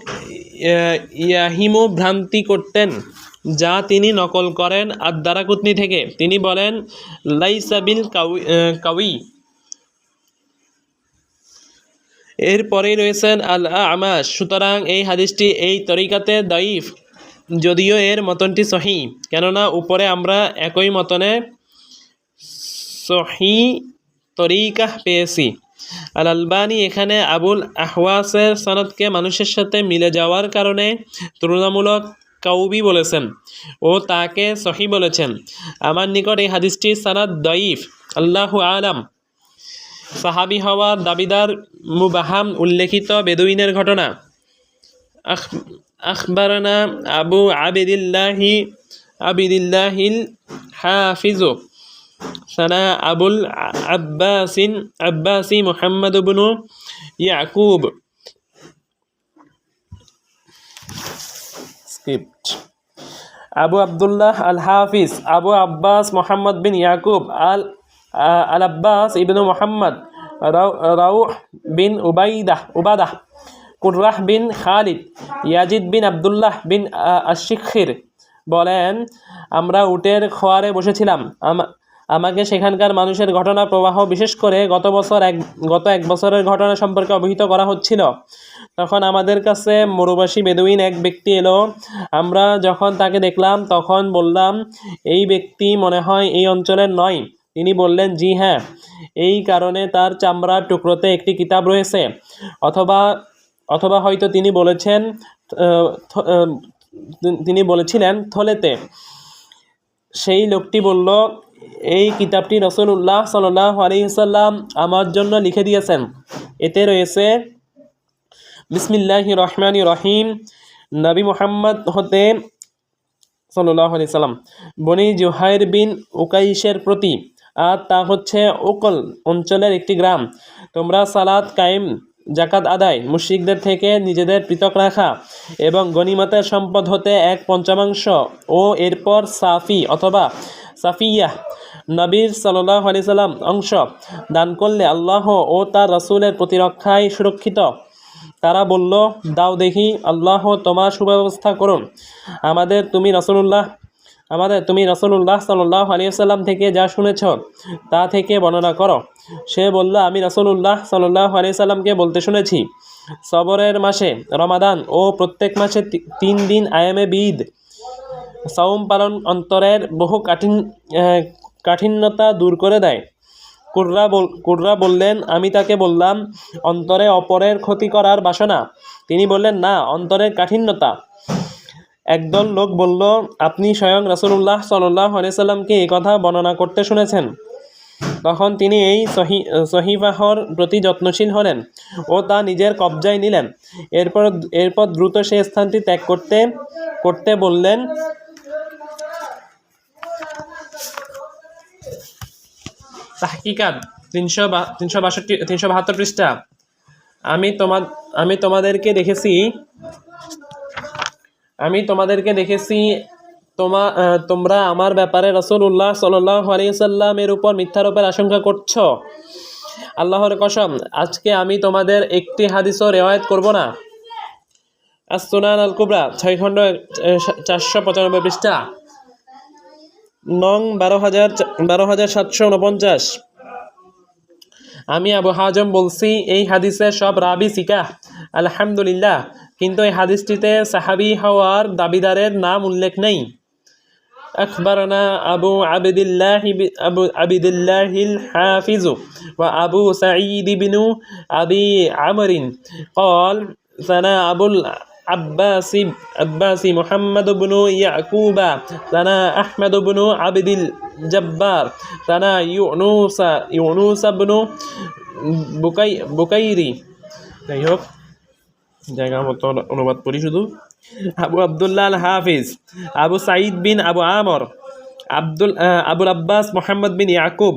ইয়াহিমু ভ্রান্তি করতেন যা তিনি নকল করেন আদ-দারাকুতনি থেকে। তিনি বলেন, লাইসা বিল কাউই। এরপরেই রয়েছেন আল আমাশ। সুতরাং এই হাদিসটি এই তরিকাতে দাইফ, যদিও এর মতনটি সহি, কেননা উপরে আমরা একই মতনে সহি তরিকাহ পেয়েছি। আল আলবানি এখানে আবুল আহওয়াসের সনদকে মানুষের সাথে মিলে যাওয়ার কারণে তুলনামূলক কাউবি বলেছেন ও তাকে সহি বলেছেন। আমার নিকট এই হাদিসটির সনদ দাইফ, আল্লাহু আলাম। সাহাবী হওয়ার দাবিদার মুবাহাম উল্লেখিত বেদুইনের ঘটনা। আখবারানা আবু আবিদিল্লাহিল হাফিজু সানা আবুল আব্বাসি মুহাম্মদ ইবনু ইয়াকুব আবু আব্দুল্লাহ আল হাফিজ আবু আব্বাস মুহাম্মদ বিন ইয়াকুব আল আব্বাস ইবনু মুহাম্মদ রাউহ বিন উবাদাহ কুররাহ বিন খালিদ ইয়াজিদ বিন আব্দুল্লাহ বিন আশিখির বলেন, আমরা উটের খোয়ারে বসেছিলাম। আমাকে সেখানকার মানুষের ঘটনা প্রবাহ, বিশেষ করে গত এক বছরের ঘটনা সম্পর্কে অবহিত করা হচ্ছিল। তখন আমাদের কাছে মরুবাসী বেদুইন এক ব্যক্তি এলো। আমরা যখন তাকে দেখলাম তখন বললাম, এই ব্যক্তি মনে হয় এই অঞ্চলের নয়। তিনি বললেন, জি হ্যাঁ, এই কারণে তার চামড়ার টুকরোতে একটি কিতাব রয়েছে, অথবা হয়তো তিনি বলেছিলেন থলেতে। সেই লোকটি বলল, এই কিতাবটি রাসূলুল্লাহ সাল্লাল্লাহু আলাইহি ওয়াসাল্লাম আমার জন্য লিখে দিয়েছেন। এতে রয়েছে বিসমিল্লাহির রহমানির রহিম, নবী মুহাম্মদ হতে সাল্লাল্লাহু আলাইহি ওয়াসাল্লাম বনি জুহাইর বিন উকাইশের প্রতি, আর তা হচ্ছে উকল অঞ্চলের একটি গ্রাম। তোমরা সালাত কায়েম জাকাত আদায়, মুশরিকদের থেকে নিজেদের পৃথক রাখা এবং গনিমতের সম্পদ হতে 1/5 ও এরপর সাফি অথবা সাফিয়াহ নবীর সাল্লাল্লাহু আলাইহি সাল্লাম অংশ দান করলে আল্লাহ ও তার রাসূলের প্রতিরক্ষায় সুরক্ষিত। তারা বলল, দাও দেখি, আল্লাহ তোমার সুব্যবস্থা করুন। তুমি রাসূলুল্লাহ সাল্লাল্লাহু আলাইহি ওয়াসাল্লাম থেকে যা শুনেছ তা থেকে বর্ণনা করো। সে বলল, আমি রাসূলুল্লাহ সাল্লাল্লাহু আলাইহি ওয়াসাল্লামকে বলতে শুনেছি, সবরের মাসে রমাদান ও প্রত্যেক মাসে 3 দিন আয়ামে বীদ সাওম পালন অন্তরের বহু কাঠিন্যতা দূর করে দেয়। কুররা বললেন, আমি তাকে বললাম, অন্তরে অপরের ক্ষতি করার বাসনা? তিনি বললেন, না, অন্তরের কাঠিন্যতা। একদল লোক বলল, আপনি স্বয়ং রাসূলুল্লাহ সাল্লাল্লাহু আলাইহি সাল্লামকে এই কথা বর্ণনা করতে শুনেছেন। তখন তিনি এই সহিফাহর প্রতি যত্নশীল হলেন ও তা নিজের কবজায় নিলেন। এরপর দ্রুত সেই স্থানটি ত্যাগ করতে বললেন। তাহকিকাত 372 পৃষ্ঠা। আমি তোমাদেরকে দেখেছি তোমরা আমার ব্যাপারে রাসূলুল্লাহ সাল্লাল্লাহু আলাইহি ওয়াসাল্লামের উপর মিথ্যারোপের আশঙ্কা করছো। আল্লাহর কসম, আজকে আমি তোমাদের একটি হাদিসও রিওয়ায়াত করব না। আস-সুনান আল-কুবরা 6 খণ্ড 495 পৃষ্ঠা, নং 12749। আমি আবু হাজম বলছি, এই হাদিসের সব রাবি সিকাহ আলহামদুলিল্লাহ, কিন্তু এই হাদিসটিতে সাহাবী হওয়ার দাবিদারের নাম উল্লেখ নেই। أخبرنا أبو عبد الله الحافظ وأبو سعيد بن أبي عمرو قال ثنا أبو العباس محمد بن يعقوب ثنا أحمد بن عبد الجبار ثنا يونس بن বুকাইরি। যাই হোক, জায়গা মতো অনুবাদ করি শুধু। আবু আবদুল্লাহ আল হাফিজ, আবু সাঈদ বিন আবু আমর, আবুল আব্বাস মোহাম্মদ বিন ইয়াকুব,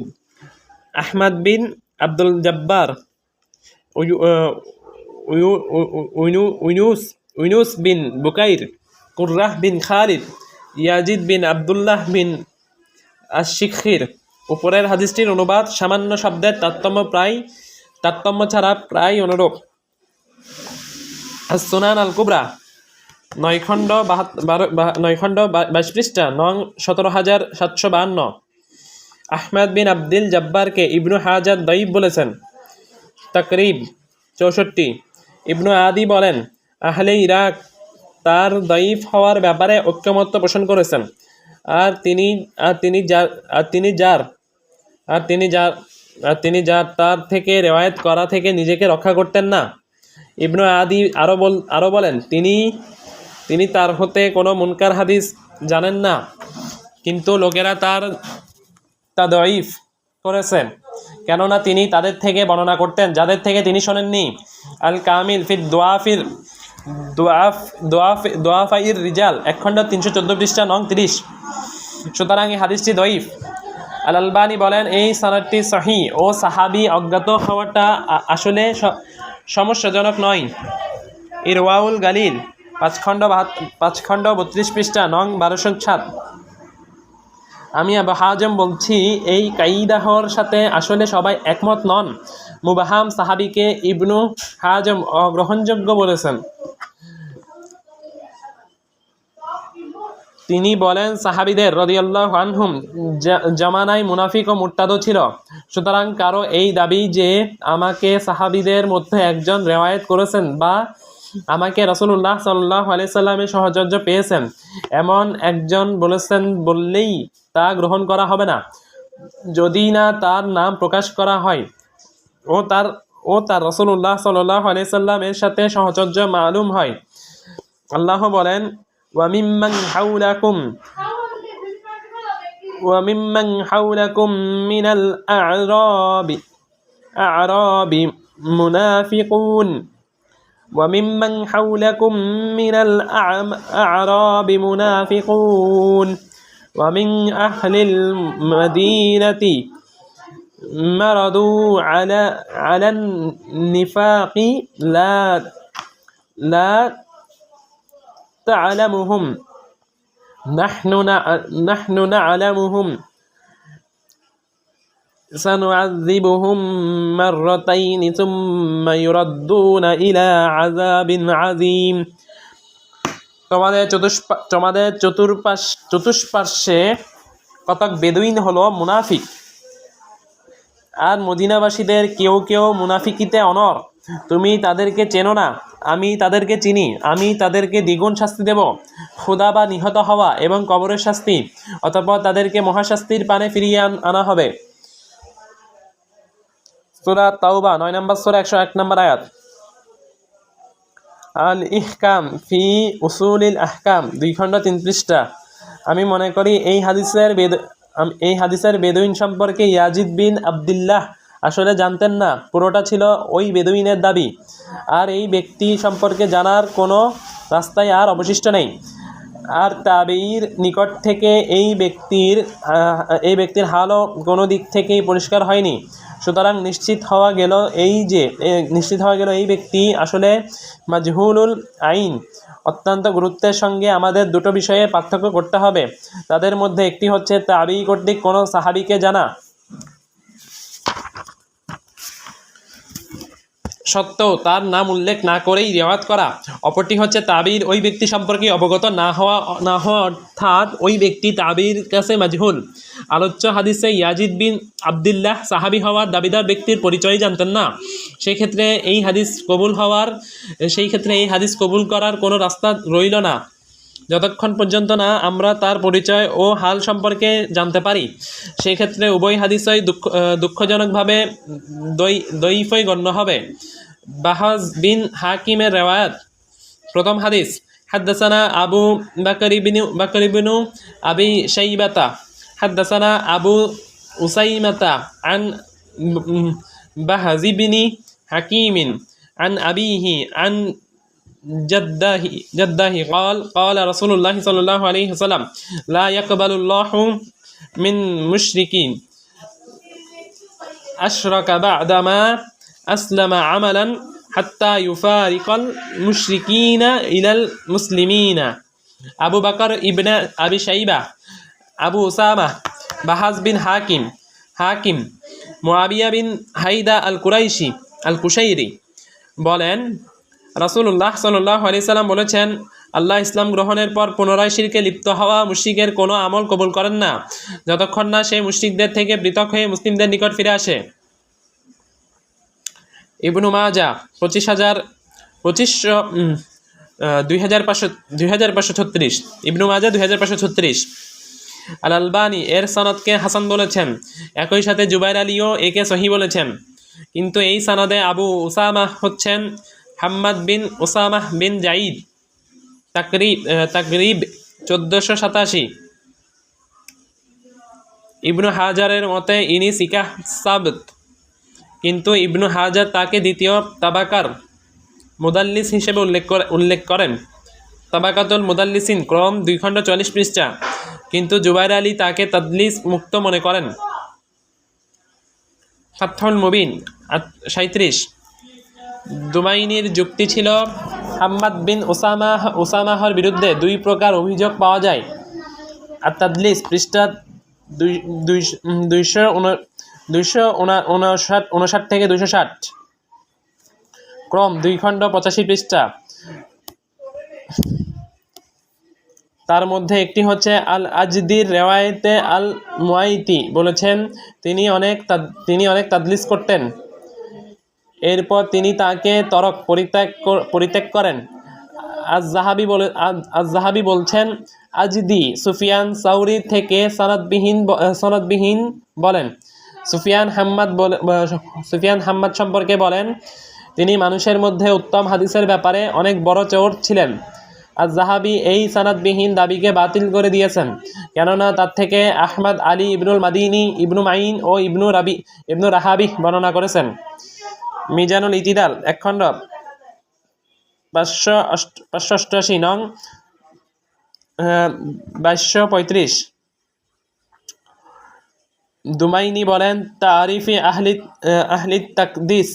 আহমদ বিন আব্দুল জব্বার, উইনুস বিন বুকাইর, কুররাহ বিন খালিদ, ইয়াজিদ বিন আবদুল্লাহ বিন আশ-শিখির। উপরের হাদিসটির অনুবাদ সামান্য শব্দের তারতম্য ছাড়া প্রায় অনুরূপ। আস-সুনান আল-কুবরা 9 খণ্ড 22 পৃষ্ঠা, নং 17752। আহমদ বিন আব্দুল জব্বারকে ইবনু হাজার দঈফ বলেছেন। তাকরিব 64। ইবনু আদি বলেন, আহলে ইরাক তার দঈফ হওয়ার ব্যাপারে ঐক্যমত্য পোষণ করেছেন, আর তিনি যার তার থেকে রেওয়ায়েত করা থেকে নিজেকে রক্ষা করতেন না। ইবনু আদি আরো বলেন, তিনি তার হতে কোনো মুনকার হাদিস জানেন না, কিন্তু লোকেরা তা দঈফ করেছেন, কেননা তিনি তাদের থেকে বর্ণনা করতেন যাদের থেকে তিনি শোনেননি। আল কামিল ফির দোয়াফাইর রিজাল 1 খণ্ড 314 পৃষ্ঠা, নং 30। সুতরাং এই হাদিসটি দঈফ। আল আলবানী বলেন, এই সনদটি সহিহ ও সাহাবী অজ্ঞাত হওয়াটা আসলে সমস্যাজনক নয়। ইরওয়াউল গালিল 5 খণ্ড 32 পৃষ্ঠা, নং 1207। আমি আবু হাজম বলছি, এই কাইদাহর সাথে আসলে সবাই একমত নন। মুবাহাম সাহাবীকে ইবনু হাজম অগ্রহণযোগ্য বলেছেন। তিনি বলেন, সাহাবীদের রাদিয়াল্লাহু আনহুম জামানায় মুনাফিক ও মুরতাদও ছিল। সুতরাং কারো এই দাবি যে আমাকে সাহাবীদের মধ্যে একজন রেওয়ায়েত করেছেন বা আমাকে রাসূলুল্লাহ সাল্লাল্লাহু আলাইহি সাল্লামের সাহচর্য পেয়েছেন এমন একজন বলেছেন বললেই তা গ্রহণ করা হবে না, যদি না তার নাম প্রকাশ করা হয় ও তার রাসূলুল্লাহ সাল্লাল্লাহু আলাইহি সাল্লামের সাথে সাহচর্য মালুম হয়। আল্লাহ বলেন, وممن حولكم من الأعراب منافقون وممن حولكم من الأعراب منافقون ومن أهل المدينة মারাদু আলান নিফাকি লা তা'লামুহুম নাহনু না'লামুহুম সানু'আযিবুহুম মাররাতাইনি সুম্মা ইউরাদ্দুনা ইলা আযাবিন আযীম। তোমাদের চতুষ্পার্শ্বে কতক বেদুইন হলো মুনাফিক, আর মদিনাবাসীদের কেউ কেউ মুনাফিকিতে অনড়। তুমি তাদেরকে চেনো না, আমি তাদেরকে চিনি। আমি তাদেরকে দ্বিগুণ শাস্তি দেব, ক্ষুধা বা নিহত হওয়া এবং কবরের শাস্তি, অতঃপর তাদেরকে মহাশাস্তির পানে ফিরিয়ে আনা হবে। সূরা তাওবা 9 নম্বর সূরা 101 নম্বর আয়াত। আল ইহকাম ফি উসুলিল আহকাম 2 খণ্ড 3 পৃষ্ঠা। আমি মনে করি এই হাদিসের বেদুইন সম্পর্কে ইয়াজিদ বিন আবদুল্লাহ আসলে জানতেন না, পুরোটা ছিল ওই বেদুইনের দাবি, আর এই ব্যক্তি সম্পর্কে জানার কোনো রাস্তায় আর অবশিষ্ট নেই। আর তাবেঈর নিকট থেকে এই ব্যক্তির হালও কোনো দিক থেকেই পরিষ্কার হয়নি। সুতরাং নিশ্চিত হওয়া গেল এই ব্যক্তি আসলে মাজহুলুল আইন। অত্যন্ত গুরুত্বের সঙ্গে আমাদের দুটো বিষয়ে পার্থক্য করতে হবে। তাদের মধ্যে একটি হচ্ছে তাবেঈ কর্তৃক কোনো সাহাবীকে জানা সত্ত্বেও তার নাম উল্লেখ না করেই রিওয়ায়াত করা, অপরটি হচ্ছে তাবেঈর ওই ব্যক্তি সম্পর্কে অবগত না হওয়া, অর্থাৎ ওই ব্যক্তি তাবেঈর কাছে মাজহুল। আলোচ্য হাদিসে ইয়াজিদ বিন আবদুল্লাহ সাহাবী হওয়ার দাবিদার ব্যক্তির পরিচয় জানতেন না। সেই ক্ষেত্রে এই হাদিস কবুল করার কোনো রাস্তা রইল না যতক্ষণ পর্যন্ত না আমরা তার পরিচয় ও হাল সম্পর্কে জানতে পারি। সেই ক্ষেত্রে উভয় হাদিসই দুঃখজনকভাবে দঈফই গণ্য হবে। বাহাজ বিন হাকিমের রিওয়ায়াত। প্রথম হাদিস, হাদ্দাসানা আবু বকর ইবনু আবি শাইবাতা হাদ্দাসানা আবু উসাইমাতা আন বাহাজ বিনি হাকিমিন আন আবিহি আন جده قال رسول الله صلى الله عليه وسلم لا يقبل الله من مشرك أشرك بعدما أسلم عملا حتى يفارق المشركين إلى المسلمين। আবু বকর ইবনে আবি শাইবা, আবু উসামা, বাহাজ বিন হাকিম, মুআবিয়া বিন হাইদা আল কুশাইরি বলেন, রাসূলুল্লাহ সাল্লাল্লাহু আলাইহি সাল্লাম বলেছেন, আল্লাহ ইসলাম গ্রহণের পর পুনরায় শিরকে লিপ্ত হওয়া মুশরিকের কোনো আমল কবুল করেন না যতক্ষণ না সে মুশরিকদের থেকে পৃথক হয়ে মুসলিমদের নিকট ফিরে আসে। ইবনু মাজাহ 2536, ইবনু মাজাহ 2536। আল আলবানী এর সনদকে হাসান বলেছেন, একই সাথে জুবাইর আলীও একে সহি বলেছেন, কিন্তু এই সনদে আবু উসামা হচ্ছেন হাম্মাদ বিন উসামাহ বিন জাইদ। তাকরিব 1487। ইবনু হাজারের মতে ইনি সিকাহ সাবত, কিন্তু ইবনু হাজার তাকে দ্বিতীয় তাবাকার মুদাল্লিস হিসেবে উল্লেখ করেন। তাবাকাতুল মুদাল্লিসিন ক্রম 2 খণ্ড 40 পৃষ্ঠা, কিন্তু জুবাইর আলী তাকে তাদলিস মুক্ত মনে করেন। ফাতহুল মুবিন 37। দুমাইনির যুক্তি ছিল, হাম্মাদ বিন উসামাহর বিরুদ্ধে 2 প্রকার অভিযোগ পাওয়া যায়। আর তাদলিস পৃষ্ঠা 259 থেকে 260, ক্রম 2 খণ্ড 85 পৃষ্ঠা। তার মধ্যে একটি হচ্ছে আল আজদির রেওয়ায়েতে আল মুয়াইতি বলেছেন তিনি অনেক তাদলিস করতেন, এরপর তিনি তাকে পরিত্যাগ করেন। আজ-জাহাবি বলছেন, আজদি সুফিয়ান সাউরি থেকে সনদবিহীন বলেন। সুফিয়ান হাম্মাদ সম্পর্কে বলেন, তিনি মানুষের মধ্যে উত্তম হাদিসের ব্যাপারে অনেক বড় চোর ছিলেন। আজ-জাহাবি এই সনদবিহীন দাবিকে বাতিল করে দিয়েছেন, কেননা তার থেকে আহমদ, আলী ইবনুল মাদিনী, ইবনু মাইন ও ইবনু রাহাবি বর্ণনা করেছেন। মিজানুল ইতিদাল 1 খণ্ড 588 নং 2235। দুমাইনি বলেন তারিফি আহলি তাকদিস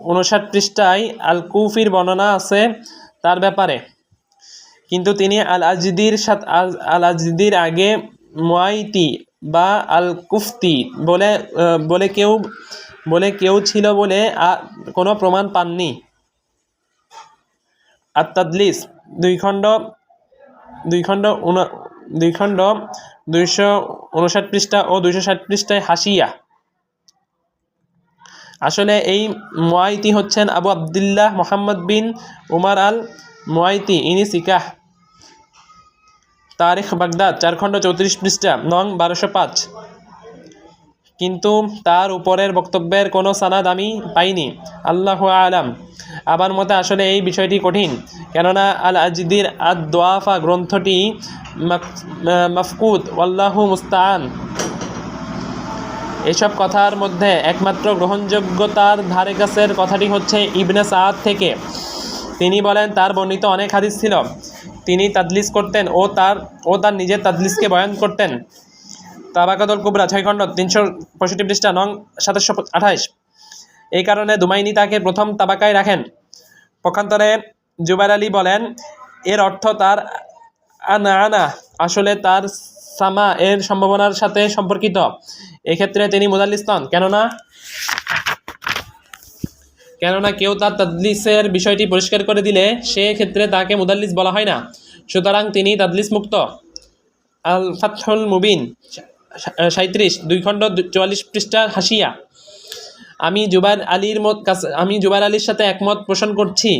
59 পৃষ্ঠায় আল কুফির বর্ণনা আছে তার ব্যাপারে, কিন্তু তিনি আল আজদির আগে মুয়াইতি বা আল কুফতি বলে কেউ ছিল বলে কোনো প্রমাণ পাননি। আর তাদলিস 2 খণ্ড 259 পৃষ্ঠা ও 260 পৃষ্ঠায় হাসিয়া। আসলে এই মুয়াইতি হচ্ছেন আবু আবদুল্লাহ মোহাম্মদ বিন উমার আল মুয়াইতি, ইনি সিকাহ। তারিখ বাগদাদ 4 খণ্ড 34 পৃষ্ঠা নং 1205। কিন্তু তার উপরের বক্তব্যের কোনো সানাদ আমি পাইনি, আল্লাহু আলাম। আমার মতে আসলে এই বিষয়টি কঠিন, কেননা আল আজদির আদ দোয়াফা গ্রন্থটি মাফকুদ, আল্লাহু মুস্তাআন। এসব কথার মধ্যে একমাত্র গ্রহণযোগ্যতার ধারে কাছের কথাটি হচ্ছে ইবনে সাআদ থেকে। তিনি বলেন তার বর্ণিত অনেক হাদিস ছিল, তিনি তাদলিস করতেন ও তার নিজের তাদলিসকে বয়ান করতেন। তাবাকাতুল কুবরা 6 খণ্ড 365 পৃষ্ঠা নং 2728। এই কারণে দুমাইনি তাকে প্রথম তাবাকায় রাখেন। পক্ষান্তরে জুবাইর আলী বলেন এর অর্থ তার আনা আসলে তার সামা এর সম্ভাবনার সাথে সম্পর্কিত। এক্ষেত্রে তিনি মুদাল্লিস নন, কেননা কেউ তার তাদলিসের বিষয়টি পরিষ্কার করে দিলে সে ক্ষেত্রে তাকে মুদাল্লিস বলা হয় না, সুতরাং তিনি তাদলিস মুক্ত। আল ফাতহুল মুবিন 37 2 খণ্ড 44 পৃষ্ঠা হাসিয়া। আমি জুবাইর আলীর সাথে একমত পোষণ করছি।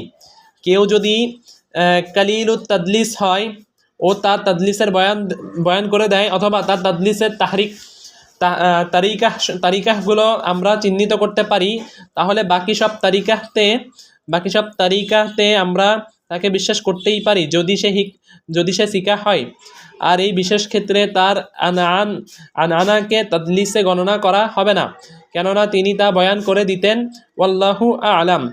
কেউ যদি কালিলুত তাদলিস হয় ও তার তাদলিসের বয়ান করে দেয়, অথবা তার তাদলিসের তারিকাহগুলো আমরা চিহ্নিত করতে পারি, তাহলে বাকি সব তারিকাতে আমরা তাকে বিশ্বাস করতেই পারি যদি সে সিকাহ হয়। আর এই বিশেষ ক্ষেত্রে তার আনাকে তাদলিসে গণনা করা হবে না, কেননা তিনি তা বয়ান করে দিতেন, ওয়াল্লাহু আলাম।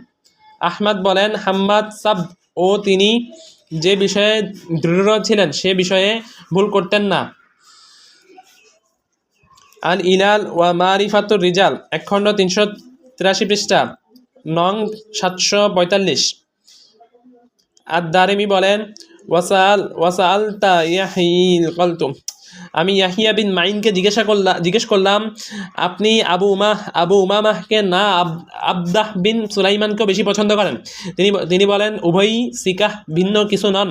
আহমদ বলেন হাম্মাদ সাবদ ও তিনি যে বিষয়ে দৃঢ় ছিলেন সে বিষয়ে ভুল করতেন না। আল ইলাল ওয়া মারিফাতুর রিজাল 1 খণ্ড 383 পৃষ্ঠা নং 745। আদ-দারিমি বলেন ওয়াসালতা ইয়াহিল কলতুম, আমি ইয়াহিয়া বিন মাইনকে জিজ্ঞেস করলাম আপনি আবু উমামাহকে না আবদাহ বিন সুলাইমানকেও বেশি পছন্দ করেন? তিনি বলেন উভয়ই সিকাহ, ভিন্ন কিছু নন।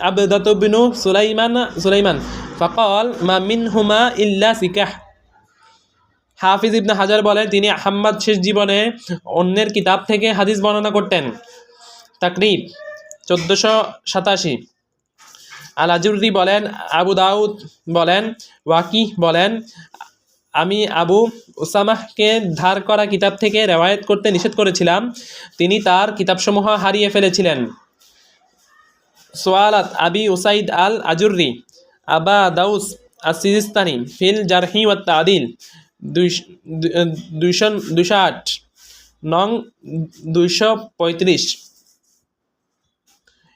আবদাতু বিনু সুলাইমান ফাকাল মা মিনহুমা ইল্লা সিকাহ। হাফিজ ইবনে হাজার বলেন তিনি হাম্মাদ শেষ জীবনে অন্যের কিতাব থেকে হাদিস বর্ণনা করতেন। তাকরিব 1487। আল আজুরি বলেন, আবু দাউদ বলেন, ওয়াকিহ বলেন আমি আবু উসামাহকে ধার করা কিতাব থেকে রেওয়ায়েত করতে নিষেধ করেছিলাম, তিনি তার কিতাবসমূহ হারিয়ে ফেলেছিলেন। সোয়ালাত আবি উসাইদ আল আজুরি আবা দাউস আসিস্তানি ফিল জারহি ওয়াত তাদিল 208 নং 235।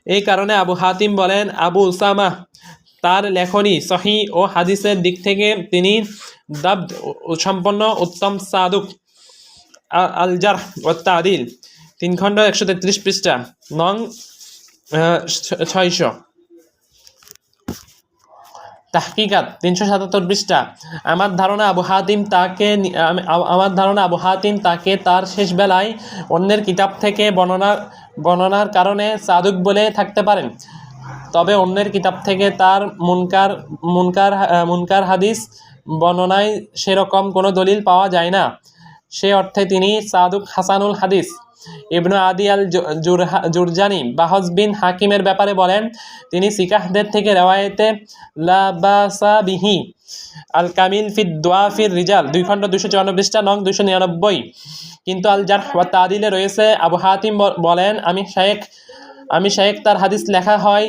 এই কারণে আবু হাতিম বলেন আবু উসামা তার লেখনী সহি ও হাদিসের দিক থেকে তিনি দাবদ সম্পন্ন উত্তম সাদুক। আল জারহ ওয়াত তাদিল 3 খণ্ড 133 পৃষ্ঠা নং 600। তাহকিকাত 377 পৃষ্ঠা। আমার ধারণা আবু হাতিম তাকে তার শেষ বেলায় অন্যের কিতাব থেকে বর্ণনার কারণে সাদুক বলে থাকতে পারেন, তবে অন্যের কিতাব থেকে তার মুনকার হাদিস বর্ণনায় সেরকম কোনো দলিল পাওয়া যায় না। সে অর্থে তিনি সাদুক হাসানুল হাদিস। ইবনু আদি আল জুরজানি বাহস বিন হাকিমের ব্যাপারে বলেন তিনি সিকাহদের থেকে রেওয়ায়েতে লা বাসা বিহি আল কামিল ফিদ দুআফির রিজাল 2 খণ্ড 254 পৃষ্ঠা নং 299। কিন্তু আল জারহ ওয়া তাদিলে রয়েছে আবু হাতিম বলেন আমি শেখ তার হাদিস লেখা হয়,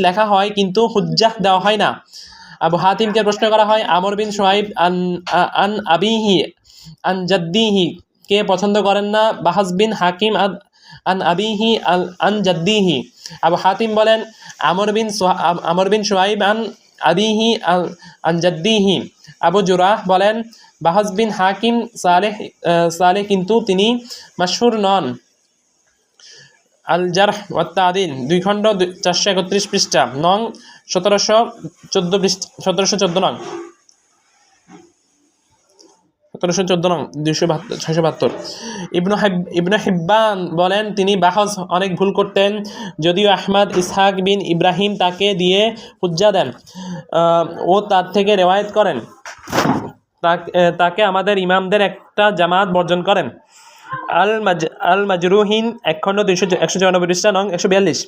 লেখা হয় কিন্তু হুজ্জাহ দেওয়া হয় না। আবু হাতিমকে প্রশ্ন করা হয় আমর বিন শুআইব আন আবিহি আন জাদ্দিহি কে পছন্দ করেন না? বাহাস বিন হাকিম আন আবিহি আন জাদ্দিহি। আবু হাতিম বলেন আমর বিন শুআইব আন আবিহি আন জাদ্দিহি। আবু জুরাহ বলেন বাহস বিন হাকিম সালেহ কিন্তু তিনি মাশহুর নন। আল জারহ ওয়াত তা'দিল 2 খণ্ড 431 পৃষ্ঠা নং 1714 নং 272 ইবনু হিব্বান বলেন তিনি বাহস অনেক ভুল করতেন, যদিও আহমদ ইসহাক বিন ইব্রাহিম তাকে দিয়ে হুজ্জা দেন ও তার থেকে রেওয়ায়েত করেন, তাকে আমাদের ইমামদের একটা জামাত বর্জন করেন। আল মাজরুহিন 1 খণ্ড 194 পৃষ্ঠা নং 142।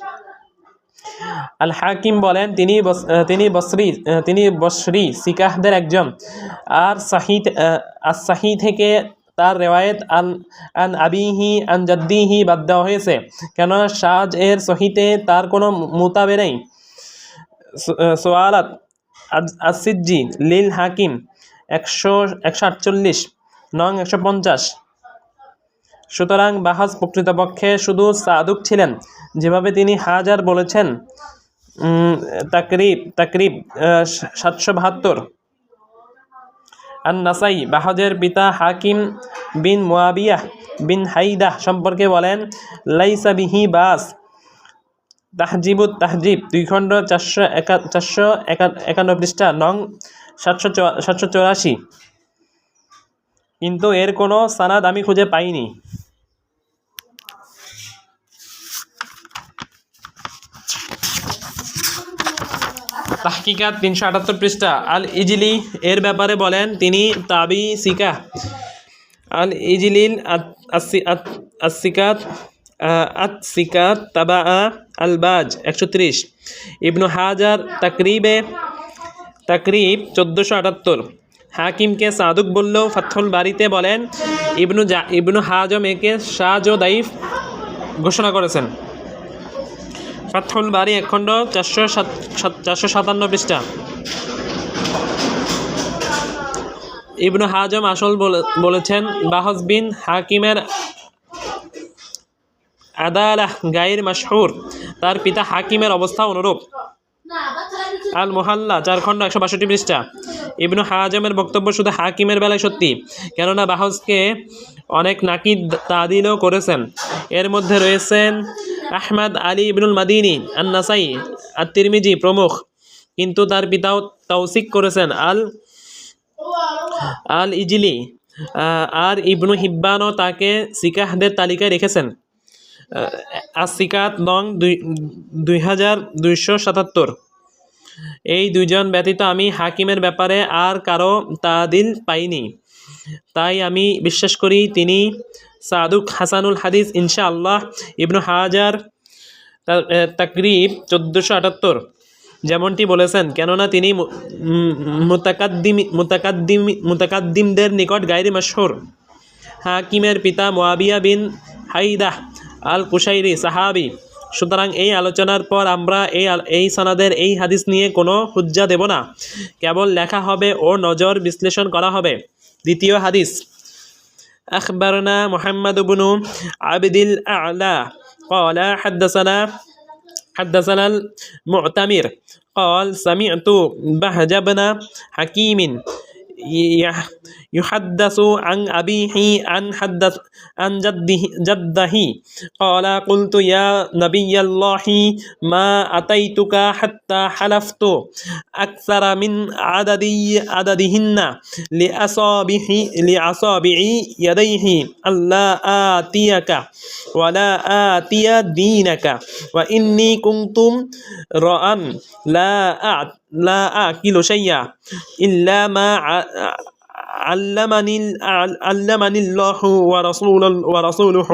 আল হাকিম বলেন তিনি বসরি সিকাহদের একজন। আর সাহি থেকে তার রেওয়ায়েত আন আবিহি আন জাদ্দিহি বাদ দেওয়া হয়েছে, কেন শাজ এর সহিতে তার কোনো মুতাবে নেই। সোয়ালাত আসিজ্জি লিল হাকিম 148 নং 150। সুতরাং বাহাস প্রকৃতপক্ষে শুধু সাদুক ছিলেন, যেভাবে তিনি হাজার বলেছেন। তাকরিব 772। আন-নাসাই বাহাজের পিতা হাকিম বিন মুয়াবিয়াহ বিন হাইদাহ সম্পর্কে বলেন লাইসা বিহি বাস। তাহজিবুত তাহজিব 2 খণ্ড 451 পৃষ্ঠা নং 784। কিন্তু এর কোনো সানাদ আমি খুঁজে পাইনি। তাহকিকাত 378 পৃষ্ঠা। আল ইজলি এর ব্যাপারে বলেন তিনি তাবি সিকাহ। আল ইজলিল সিকাত তাবা আল বাজ 130। ইবনু হাজার তাকরিব 1478। হাকিমকে সাদুক বললেও ফাতহুল বারিতে বলেন ইবনু হাজম একে শাজ ও দাইফ ঘোষণা করেছেন। ফাতহুল বারি 1 খণ্ড 457 পৃষ্ঠা। ইবনু হাজম আসল বলেছেন বাহস বিন হাকিমের আদালাহ গায়র মাশহুর, তার পিতা হাকিমের অবস্থা অনুরূপ। আল মুহাল্লা 4 খণ্ড 162 পৃষ্ঠা। ইবনু হাজমের বক্তব্য শুধু হাকিমের বেলায় সত্যি, কেননা বাহসকে অনেক নাকিদ তাদিলও করেছেন। এর মধ্যে রয়েছেন আহমদ আলী ইবনুল মাদিনী, আন-নাসাই, আত-তিরমিজি প্রমুখ। কিন্তু তার পিতাও তাওসিক করেছেন আল ইজলি। আর ইবনু হিব্বানও তাকে সিকাহদের তালিকায় রেখেছেন। আসিকাত নং 2277। এই দুইজন ব্যতীত আমি হাকিমের ব্যাপারে আর কারো তাদিল পাইনি, তাই আমি বিশ্বাস করি তিনি সাদুক হাসানুল হাদিস ইনশাআল্লাহ। ইবনু হাজার তাকরিব 1478 যেমনটি বলেছেন, কেননা তিনি মুতাকাদ্দিমদের নিকট গায়রে মাশহুর। হাকিমের পিতা মুয়াবিয়া বিন হাইদাহ আল কুশাইরি সাহাবী। সুতরাং এই আলোচনার পর আমরা এই সনদের এই হাদিস নিয়ে কোনো হুজ্জা দেব না, কেবল লেখা হবে ও নজর বিশ্লেষণ করা হবে। দ্বিতীয় হাদিস। আখবারনা মুহাম্মদ ইবনু আবদিল আ'লা قال حدثنا المعتمر قال سمعت بهج بن حكيم يحدث عن أبيه عن جده قال قلت يا نبي الله ما أتيتك حتى حلفت أكثر من عددهن لأصابع يديه ألا آتيك ولا آتي دينك وإني كنت رأى لا أأكل شيئا إلا ما علمني الله ورسوله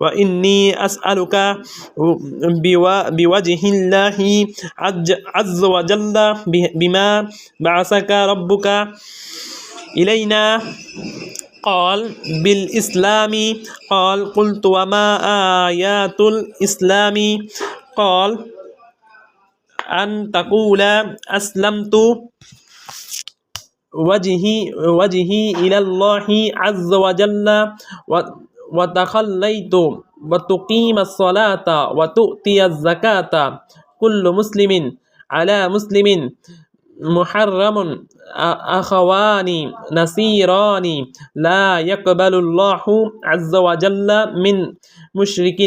وإني أسألك بوجه الله عز وجل بما بعثك ربك إلينا قال بالإسلام قال قلت وما آيات الإسلام قال أن تقول أسلمت وجهي إلى الله عز وجل وتخليت وتقيم الصلاة وتؤتي الزكاة كل مسلم على مسلم محرم أخوان نصيران لا يقبل الله عز وجل من مشرك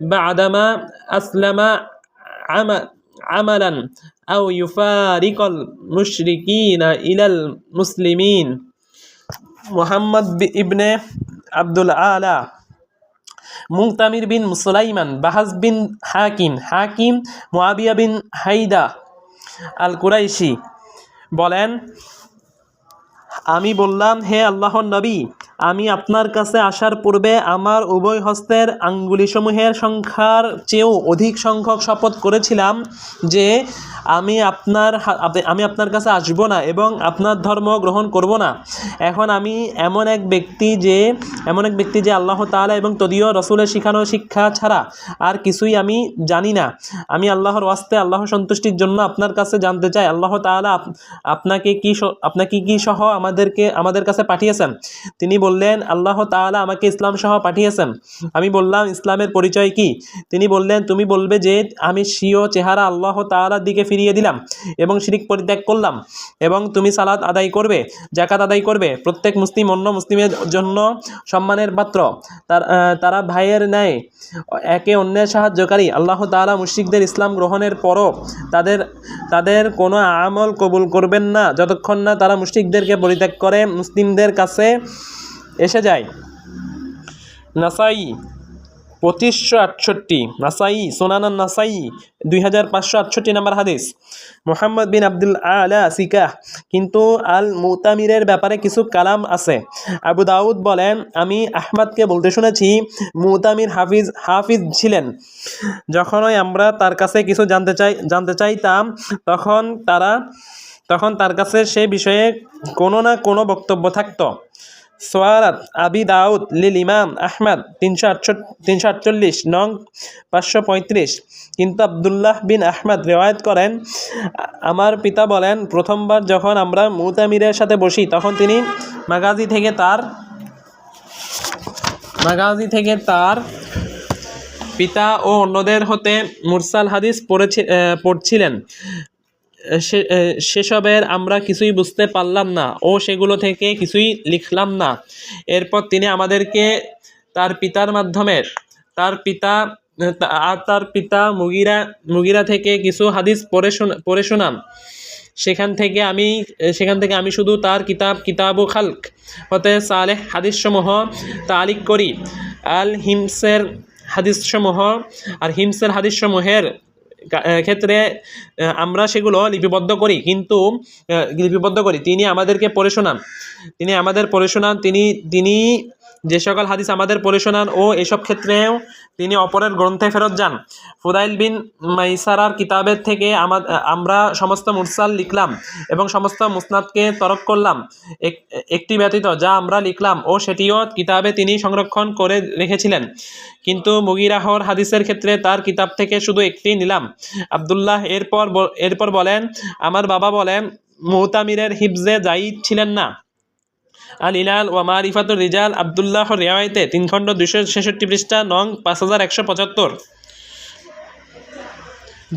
بعدما أسلم عملا أو يفارق المشركين إلى المسلمين محمد ابن عبد الأعلى মুতামির বিন সুলাইমান, বাহাস বিন হাকিম মুআবিয়া বিন হাইদা আল কুরাইশি বলেন, আমি বললাম, হে আল্লাহর নবী, আমি আপনার কাছে আসার পূর্বে আমার উভয় হস্তের আঙ্গুলিসমূহের সংখ্যার চেয়েও অধিক সংখ্যক শপথ করেছিলাম যে আমি আপনার কাছে আসব না এবং আপনার ধর্ম গ্রহণ করব না। এখন আমি এমন এক ব্যক্তি যে আল্লাহ তাআলা এবং তদীয় রসুলের শিখানো শিক্ষা ছাড়া আর কিছুই আমি জানি না। আমি আল্লাহর ওয়াস্তে আল্লাহর সন্তুষ্টির জন্য আপনার কাছে জানতে চাই, আল্লাহ তাআলা আপনাকে কি সহ আমাদের কাছে পাঠিয়েছেন? তিনি বললেন, আল্লাহ তাআলা আমাকে ইসলাম সহ পাঠিয়েছেন। আমি বললাম, ইসলামের পরিচয় কি? তিনি বললেন, তুমি বলবে যে আমি স্বীয় চেহারা আল্লাহ তাআলার দিকে ফিরিয়ে দিলাম এবং শিরক পরিত্যাগ করলাম, এবং তুমি সালাত আদায় করবে, যাকাত আদায় করবে। প্রত্যেক মুসলিম অন্য মুসলিমের জন্য সম্মানের পাত্র, তারা ভাইয়ের ন্যায় একে অন্যের সাহায্যকারী। আল্লাহ তাআলা মুশরিকদের ইসলাম গ্রহণের পরও তাদের কোনো আমল কবুল করবেন না যতক্ষণ না তারা মুশরিকদেরকে পরিত্যাগ করে মুসলিমদের কাছে এসে যায়। নাসাই 2568, নাসাই সুনানান নাসাই 2568 নম্বর হাদিস। মুহাম্মদ বিন আব্দুল আলা সিকাহ, কিন্তু আল মুতামিরের ব্যাপারে কিছু কালাম আছে। আবু দাউদ বলেন, আমি আহমদকে বলতে শুনেছি মুতামির হাফিজ ছিলেন। যখনই আমরা তার কাছে কিছু জানতে চাইতাম তখন তার কাছে সে বিষয়ে কোনো না কোনো বক্তব্য থাকতো। সোয়ারাত আবি দাউদ লিল ইমাম আহমদ 348 নং 535। কিন্তু আবদুল্লাহ বিন আহমদ রিওয়ায়াত করেন, আমার পিতা বলেন, প্রথমবার যখন আমরা মুতামিরের সাথে বসি তখন তিনি মাগাজি থেকে তার পিতা ও অন্যদের হতে মুরসাল হাদিস পড়ছিলেন। সেসবের আমরা কিছুই বুঝতে পারলাম না ও সেগুলো থেকে কিছুই লিখলাম না। এরপর তিনি আমাদেরকে তার পিতার মাধ্যমে তার পিতা মুগিরা থেকে কিছু হাদিস পড়ে শোনান। সেখান থেকে আমি শুধু তার কিতাবু খালক হতে সালেহ হাদিসসমূহ তালিক করি। হিমসের হাদিসসমূহের ক্ষেত্রে আমরা সেগুলো লিপিবদ্ধ করি। তিনি আমাদেরকে পড়ে শোনান। তিনি যে সকল হাদিস আমাদের পড়ে শোনান ও এসব ক্ষেত্রেও তিনি অপরের গ্রন্থে ফেরত যান। ফুদাইল বিন মাইসারার কিতাবের থেকে আমরা সমস্ত মুরসাল লিখলাম এবং সমস্ত মুসনাদকে তরক করলাম, একটি ব্যতীত যা আমরা লিখলাম ও সেটিও কিতাবে তিনি সংরক্ষণ করে রেখেছিলেন। কিন্তু মুগিরাহর হাদিসের ক্ষেত্রে তার কিতাব থেকে শুধু একটি নিলাম। আবদুল্লাহ এরপর বলেন, আমার বাবা বলেন, মুতামিরের হিফজে জাইদ ছিলেন না। আল ইলাল ওয়া মারিফাতুর রিজাল আবদুল্লাহর রিওয়ায়াতে 3 খণ্ড 266 পৃষ্ঠা নং 5175।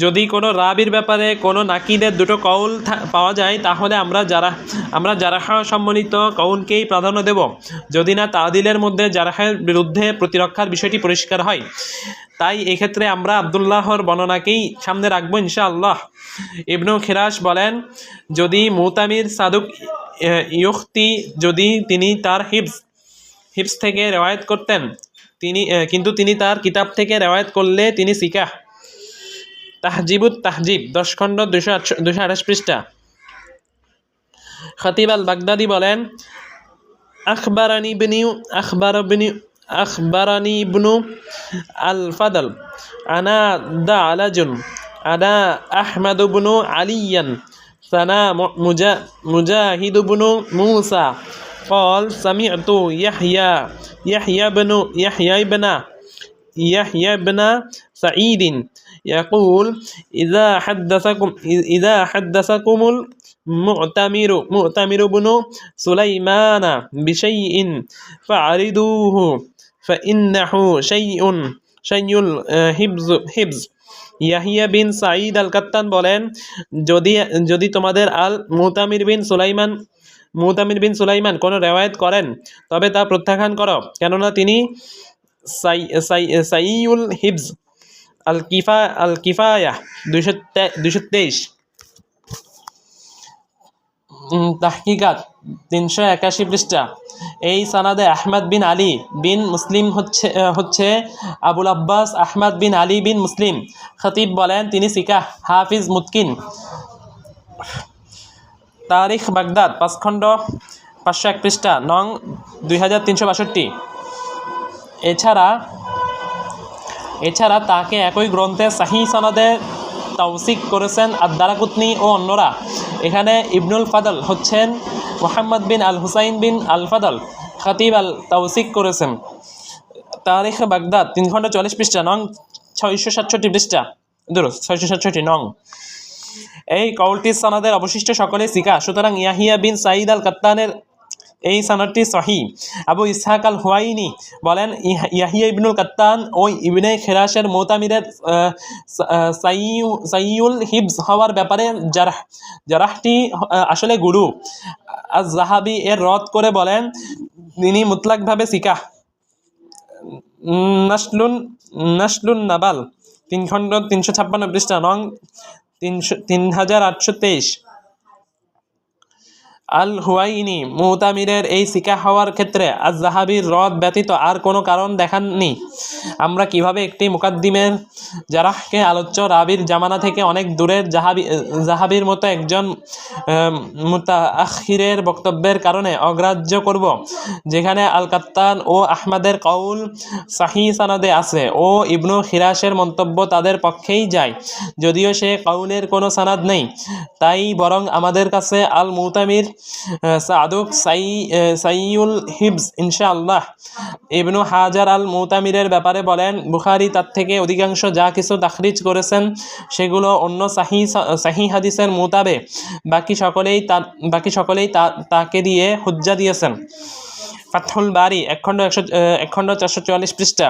যদি কোনো রাবির ব্যাপারে কোনো নাকিদের দুটো কৌল পাওয়া যায় তাহলে আমরা জারাহ সম্বলিত কৌলকেই প্রাধান্য দেব, যদি না তাদিলের মধ্যে জারাহের বিরুদ্ধে প্রতিরক্ষার বিষয়টি পরিষ্কার হয়। তাই এক্ষেত্রে আমরা আবদুল্লাহর বর্ণনাকেই সামনে রাখবো ইনশাআল্লাহ। ইবনু খিরাশ বলেন, যদি মুতামির সাদুক ইউখতি, যদি তিনি তার হিফজ থেকে রেওয়ায়াত করতেন, কিন্তু তিনি তার কিতাব থেকে রেওয়ায়াত করলে তিনি সিকাহ। তাহজিবুত তাহজিব 10 খণ্ড 228 পৃষ্ঠা। খতিব আল বাগদাদি বলেন, আখবারানি ইবনু আল ফাদল আনা আহমদ ইবনু আলিয়ান সানা মুজাহিদ ইবনু মুসা قال سمعت يحيى بن سعيد يقول إذا حدثكم المؤتمر بن سليمان بشيء فعرضوه ফাইন্নাহু শাইউল হিবজ। ইয়াহিয়া বিন সাঈদ আল কাত্তান বলেন, যদি তোমাদের মুতামির বিন সুলাইমান কোনো রেওয়ায়েত করেন তবে তা প্রত্যাখ্যান করো, কেননা তিনি সাইউল হিবজ। আল কিফায়া 223। তাহকিকাত 381 পৃষ্ঠা। এই সানাদে আহমদ বিন আলী বিন মুসলিম হচ্ছে আবুল আব্বাস আহমদ বিন আলী বিন মুসলিম। খতিব বলেন তিনি সিকাহ, হাফিজ, মুতকিন। তারিখ বাগদাদ 5 খণ্ড 501 পৃষ্ঠা, নং 2362। এছাড়া তাকে একই গ্রন্থে সহিহ সনদে তাওসিক করেছেন আদ-দারাকুতনি ও অন্যরা। এখানে ইবনুল ফাদল হচ্ছেন মুহাম্মদ বিন আল হুসাইন বিন আল ফাদল। খতিব আল তাওসিক করেছেন। তারিখ বাগদাদ 3 খণ্ড 44 পৃষ্ঠা, নং 667 পৃষ্ঠা, 667 নং। এই কওলটির সনদের অবশিষ্ট সকলে সিকা, সুতরাং ইয়াহিয়া বিন সাঈদ আল কাত্তানের এই সনদটি সহিহ। আবু ইসহাক আল হুয়াইনি বলেন, ইয়াহিয়া ইবনুল কাত্তান ও ইবনে খিরাশের মুতামিরের সাইয়ুল হিবজ হওয়ার ব্যাপারে জারাহটি আসলে গুরু। আজ-যাহাবি এর রদ করে বলেন তিনি মুতলাকভাবে সিকাহ। নাসলুন নাবাল 3 খণ্ড 356 পৃষ্ঠা, নং 3823। আল হুয়াইনি মুতামিরের এই সিকাহ হওয়ার ক্ষেত্রে আজ-যাহাবির রদ ব্যতীত আর কোনো কারণ দেখাননি। আমরা কিভাবে একটি মুকাদ্দিমের জারাহকে আলোচ্য রাবির জামানা থেকে অনেক দূরের যাহাবির মতো একজন মুতাআখিরের বক্তব্যের কারণে অগ্রাহ্য করব, যেখানে আল কাত্তান ও আহমদের কওল সহিহ সনদে আছে ও ইবনু খিরাশের মন্তব্য তাদের পক্ষেই যায়, যদিও সে কওলের কোনো সনদ নেই। তাই বরং আমাদের কাছে আল মুতামির সাদুক সাইয়ুল হিবজ ইনশাআল্লাহ। ইবনু হাজার আল মুতামিরের ব্যাপারে বলেন, বুখারী তার থেকে অধিকাংশ যা কিছু তাখরিজ করেছেন সেগুলো অন্য সহিহ হাদিসের মোতাবে, বাকি সকলেই তাকে দিয়ে হুজ্জা দিয়েছেন। ফাতহুল বারি 1 খণ্ড 444 পৃষ্ঠা।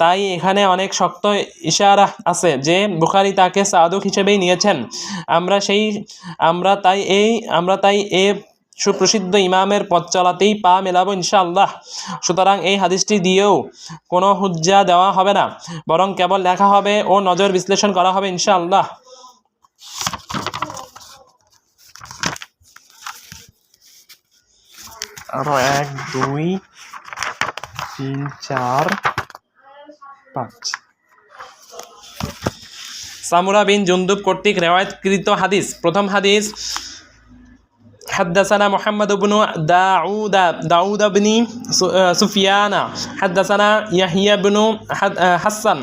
তাই এখানে অনেক শক্ত ইশারা আছে যে বুখারী তাকে সাদুক হিসেবেই নিয়েছেন। আমরা তাই এই সুপ্রসিদ্ধ ইমামের পথ চলাতেই পা মেলাবো ইনশাআল্লাহ। সুতরাং এই হাদিসটি দিয়েও কোনো হুজ্জা দেওয়া হবে না, বরং কেবল লেখা হবে ও নজর বিশ্লেষণ করা হবে ইনশাআল্লাহ। আরো 1 2 3 4 5 সামুরা বিন জুনদুব কর্তৃক রেওয়ায়াতকৃত হাদিস। প্রথম হাদিস, حدثنا محمد بن داود بن سفيان حدثنا يحيى بن حسن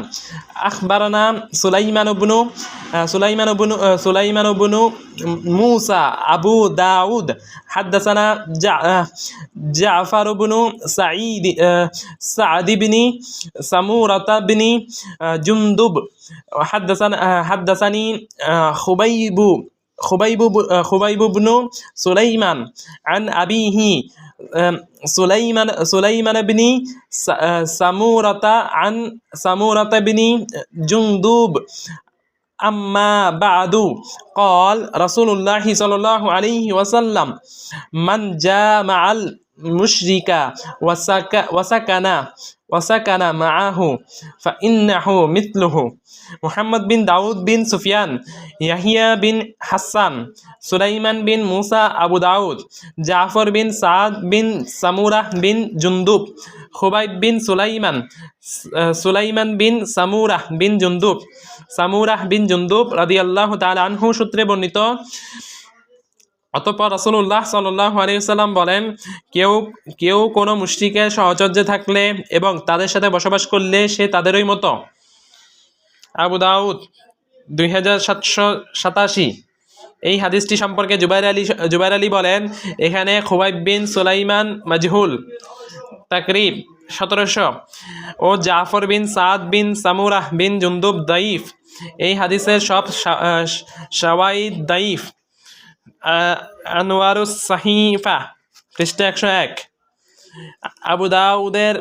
أخبرنا سليمان بن موسى أبو داود حدثنا جعفر بن سعد بن سمورة بن جندب حدثني خبيب بن سليمان عن أبيه سليمان بن سمورة عن سمورة بن جندب أما بعد قال رسول الله صلى الله عليه وسلم من جامع المشرك وسكن معه فإنه مثله। মুহাম্মদ বিন দাউদ বিন সুফিয়ান, ইয়াহিয়া বিন হাসান, সুলাইমান বিন মুসা আবু দাউদ, জাফর বিন সাদ বিন সামুরাহ বিন জুনদুব, খুবাইব বিন সুলাইমান বিন সামুরাহ বিন জুনদুব রাদিয়াল্লাহু তাআলা আনহু সূত্রে বর্ণিত। অতঃপর রাসূলুল্লাহ সাল্লাল্লাহু আলাইহি ওয়াসাল্লাম বলেন, কেউ কোনো মুশরিকের সাহচর্যে থাকলে এবং তাদের সাথে বসবাস করলে সে তাদেরই মতো। আবু দাউদ 2787। এই হাদিসটি সম্পর্কে জুবাইর আলী বলেন, এখানে খুবাইব বিন সুলাইমান মাজহুল, তাকরিব 1700, ও জাফর বিন সাদ বিন সামুরাহ বিন জুনদুব দাইফ। এই হাদিসের সব শাওয়াহিদ দাইফ। আনওয়ারুস সাহিফা পৃষ্ঠা 101। আবু দাউদের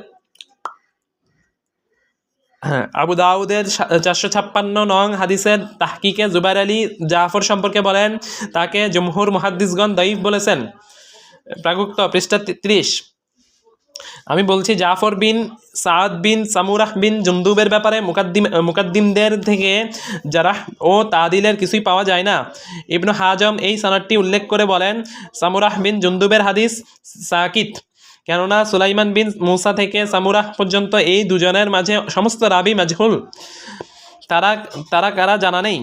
হ্যাঁ, আবু দাউদের 456 নং হাদিসের তাহকিকে জুবাইর আলী জাফর সম্পর্কে বলেন, তাকে জমহুর মুহাদ্দিসগণ দাঈফ বলেছেন। প্রাগুক্ত পৃষ্ঠা 30। আমি বলছি, জাফর বিন সাদ বিন সামুরাহ বিন জুন্দুবের ব্যাপারে মুকাদ্দিমদের থেকে জারাহ ও তাদিলের কিছুই পাওয়া যায় না। ইবনু হাজম এই সনদটি উল্লেখ করে বলেন, সামুরাহ বিন জুন্দুবের হাদিস সাকিত, কেননা সুলাইমান বিন মুসা থেকে সামুরাহ পর্যন্ত এই দুজনের মাঝে সমস্ত রাবি মাজহুল। তারা কারা জানা নেই।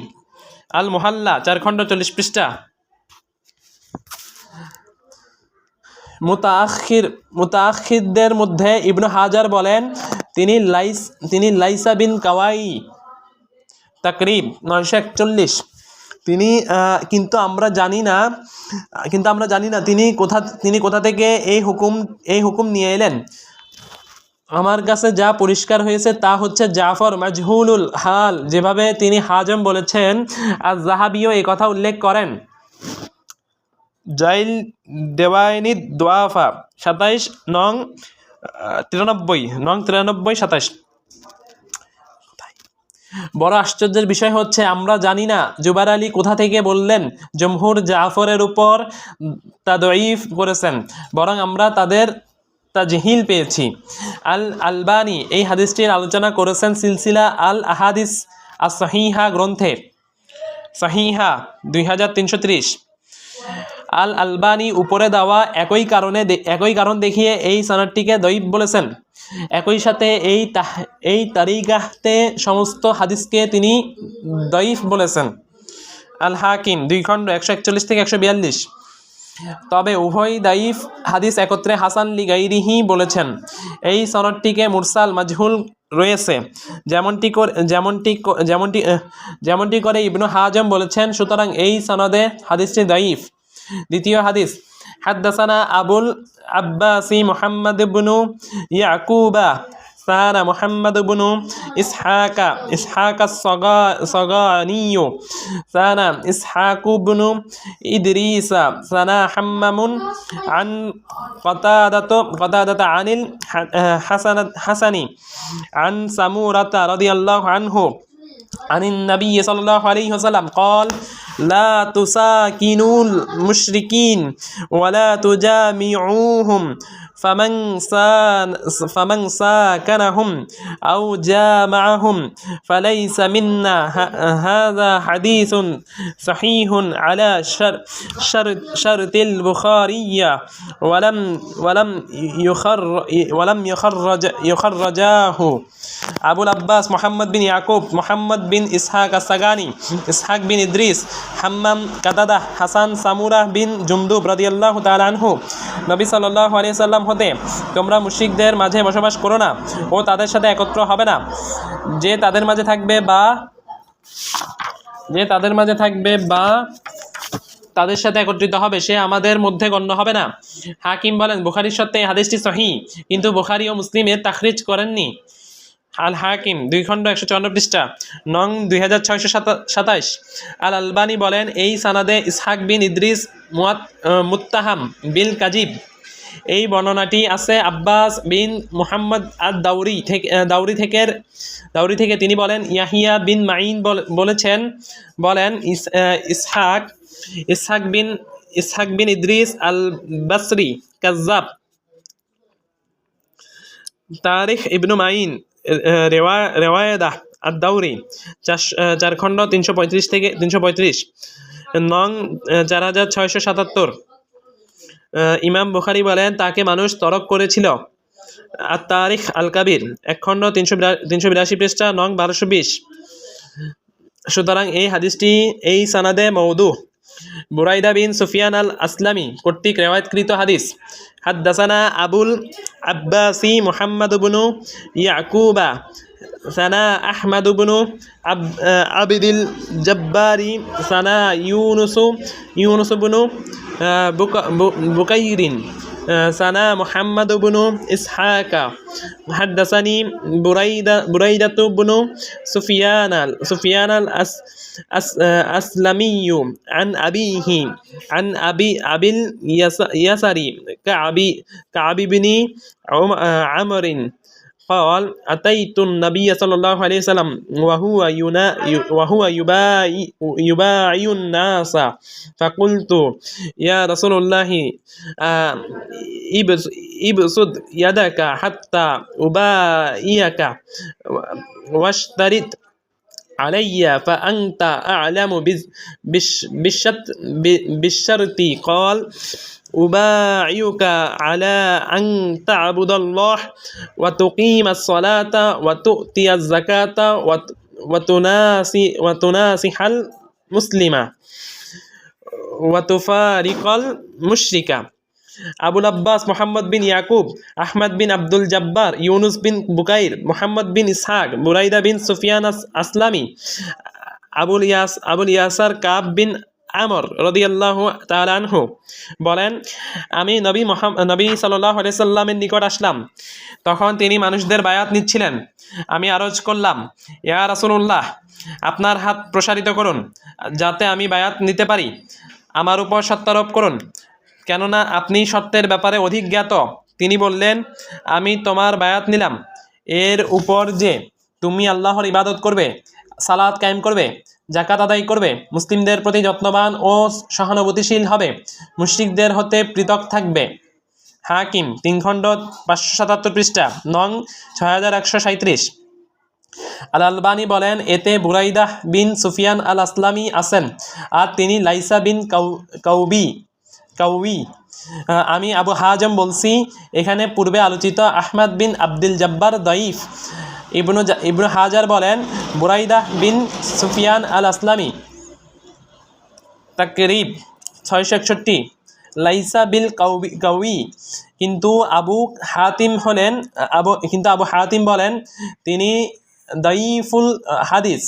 আল মুহাল্লা 4 খণ্ড 40 পৃষ্ঠা। মুতাআখিরদের মধ্যে ইবনু হাজার বলেন, তিনি লাইসা বিন কাওয়াই, তাকরিব 941। কিন্তু আমরা জানি না তিনি কোথা থেকে এই হুকুম নিয়ে এলেন। আমার কাছে যা পরিষ্কার হয়েছে তা হচ্ছে জাফর মাজহুলুল হাল, যেভাবে তিনি হাজম বলেছেন। আর জাহাবিও এই কথা উল্লেখ করেন। জাইল দেওয়াইনি দোয়াফা 27 নং 93 27। বড় আশ্চর্যের বিষয় হচ্ছে, আমরা জানি না জুবাইর আলী কোথা থেকে বললেন জমহুর জাফরের উপর তাদঈফ করেছেন, বরং আমরা তাদের তাজহিল পেয়েছি। আলবানী এই হাদিসটির আলোচনা করেছেন সিলসিলা আল আহাদিস as-সহিহা গ্রন্থে, সহিহা 2330। আলবানী উপরে দেওয়া একই কারণ দেখিয়ে এই সনদটিকে দঈফ বলেছেন। একই সাথে এই তারিকাতে সমস্ত হাদিসকে তিনি দঈফ বলেছেন। আল হাকিম 2 খণ্ড 141 থেকে 142। তবে উভয় দাঈফ হাদিস একত্রে হাসান লি গাইরিহি বলেছেন। এই সনদটিকে মুরসাল মাজহুল রয়েছে, যেমনটি করে ইবনু হাজম বলেছেন। সুতরাং এই সনদে হাদিসটি দাঈফ। দ্বিতীয় হাদিস, হাদ্দাসানা আবুল আব্বাসি মুহাম্মদ ইবনু ইয়াকুবা সানা মুহাম্মদ ইবনু ইসহাকা সগানিয়ু সানা ইসহাকু ইবনু ইদরিসা সানা হাম্মামুন আন কতাদাতা আনিল হাসানি আন সামুরাতা রাদিয়াল্লাহু আনহু عن النبي صلى الله عليه وسلم قال لا تساكنوا المشركين ولا تجامعوهم فمن ساكنهم أو جامعهم فليس منا. هذا حديث صحيح على شرط البخاري ولم يخرجاه আবুল আব্বাস মোহাম্মদ বিন ইয়াকুব, মোহাম্মদ বিন ইসহাক আস-সাগানি, ইসহাক বিন ইদ্রিস, হাম্মাম, কাতাদা, হাসান, সামুরা বিন জুমদুব রাদিয়াল্লাহু তাআলা আনহু। নবী সাল্লাল্লাহু আলাইহি সাল্লাম হতে, তোমরা মুশরিকদের মাঝে বসবাস করো না ও তাদের সাথে একত্র হবে না। যে তাদের মাঝে থাকবে বা তাদের সাথে একত্রিত হবে সে আমাদের মধ্যে গণ্য হবে না। হাকিম বলেন, বুখারীর সত্যি এই হাদিসটি সহিহ, কিন্তু বুখারী ও মুসলিম এর তাখরিজ করেননি। আল হাকিম 2 খণ্ড 154 পৃষ্ঠা নং 2627। আল আলবানী বলেন, এই সানাদে ইসহাক বিন ইদ্রিস মুত্তাহাম বিল কাজিব। এই বর্ণনাটি আছে আব্বাস বিন মুহাম্মদ দাউরি থেকে। তিনি বলেন, ইয়াহিয়া বিন মাইন বলেন ইসহাক বিন ইদ্রিস আল বাসরি কাজ্জাব। তারিখ ইবনু মাইন রেওয়ায়েদাহ আদ-দাউরি 4 খণ্ড 335 থেকে 335 নং 4677। ইমাম বুখারী বলেন, তাকে মানুষ তরক করেছিল। আত-তারিখ আল কাবির 1 খণ্ড 382 পৃষ্ঠা নং 1220। সুতরাং এই হাদিসটি এই সানাদে মওদু। বুরাইদা বিন সুফিয়ান আল আসলামি কর্তৃক রেওয়ায়াতকৃত হাদিস। হাদ্দাসানা আবুল আব্বাসি মুহাম্মদ ইবনু ইয়াকুবা সানা আহমদ ইবনু আবিদিল জব্বারি সানা ইউনুস ইবনু বুকাইরিন সানা মুহাম্মদ ইবনু ইসহাকা হাদ্দাসানি বুরাইদা ইবনু সুফিয়ান আল আসলামিয়্যু আন আবিহি আন আবিল ইয়াসারি কা'ব বিন আমরিন قال أتيت النبي صلى الله عليه وسلم وهو يبايع الناس فقلت يا رسول الله ابسط يدك حتى أبايعك واشترط علي فأنت أعلم بالشرط قال أبايعك على أن تعبد الله وتقيم الصلاة وتؤتي الزكاة وتناصح المسلم وتفارق المشرك আবুল আব্বাস মোহাম্মদ বিন ইয়াকুব, আহমদ বিন আব্দুল জব্বার, ইউনুস বিন বুকাইর, মোহাম্মদ বিন ইসহাক, বুরাইদা বিন সুফিয়ান আসলামি, আবুল ইয়াসার কাব বিন আমর রাদিয়াল্লাহু তাআলা আনহু বলেন, আমি নবী সাল্লাল্লাহু আলাইহি সাল্লামের নিকট আসলাম। তখন তিনি মানুষদের বায়াত নিচ্ছিলেন। আমি আরজ করলাম, ইয়া রাসূলুল্লাহ, আপনার হাত প্রসারিত করুন যাতে আমি বায়াত নিতে পারি। আমার উপর সত্যারোপ করুন, কেননা আপনি সত্যের ব্যাপারে অধিক জ্ঞাত। তিনি বললেন, আমি তোমার বায়াত নিলাম এর উপর যে তুমি আল্লাহর ইবাদত করবে, সালাত কায়েম করবে, যাকাত আদায় করবে, মুসলিমদের প্রতি যত্নবান ও সহানুভূতিশীল হবে, মুশরিকদের হতে পৃথক থাকবে। হাকিম 3 খণ্ড 577 পৃষ্ঠা, নং 6137। আল আলবানী বলেন, এতে বুরাইদাহ বিন সুফিয়ান আল আসলামি আছেন, আর তিনি লাইসা বিন কাউবি। আমি আবু হাজম বলছি, এখানে পূর্বে আলোচিত আহমদ বিন আব্দুল জব্বার দাইফ। ইবনু হাজার বলেন, বুরাইদাহ বিন সুফিয়ান আল আসলামি তাকরিব 661, লাইসা বিল কাউবি। কিন্তু আবু হাতিম বলেন তিনি দাইফুল হাদিস।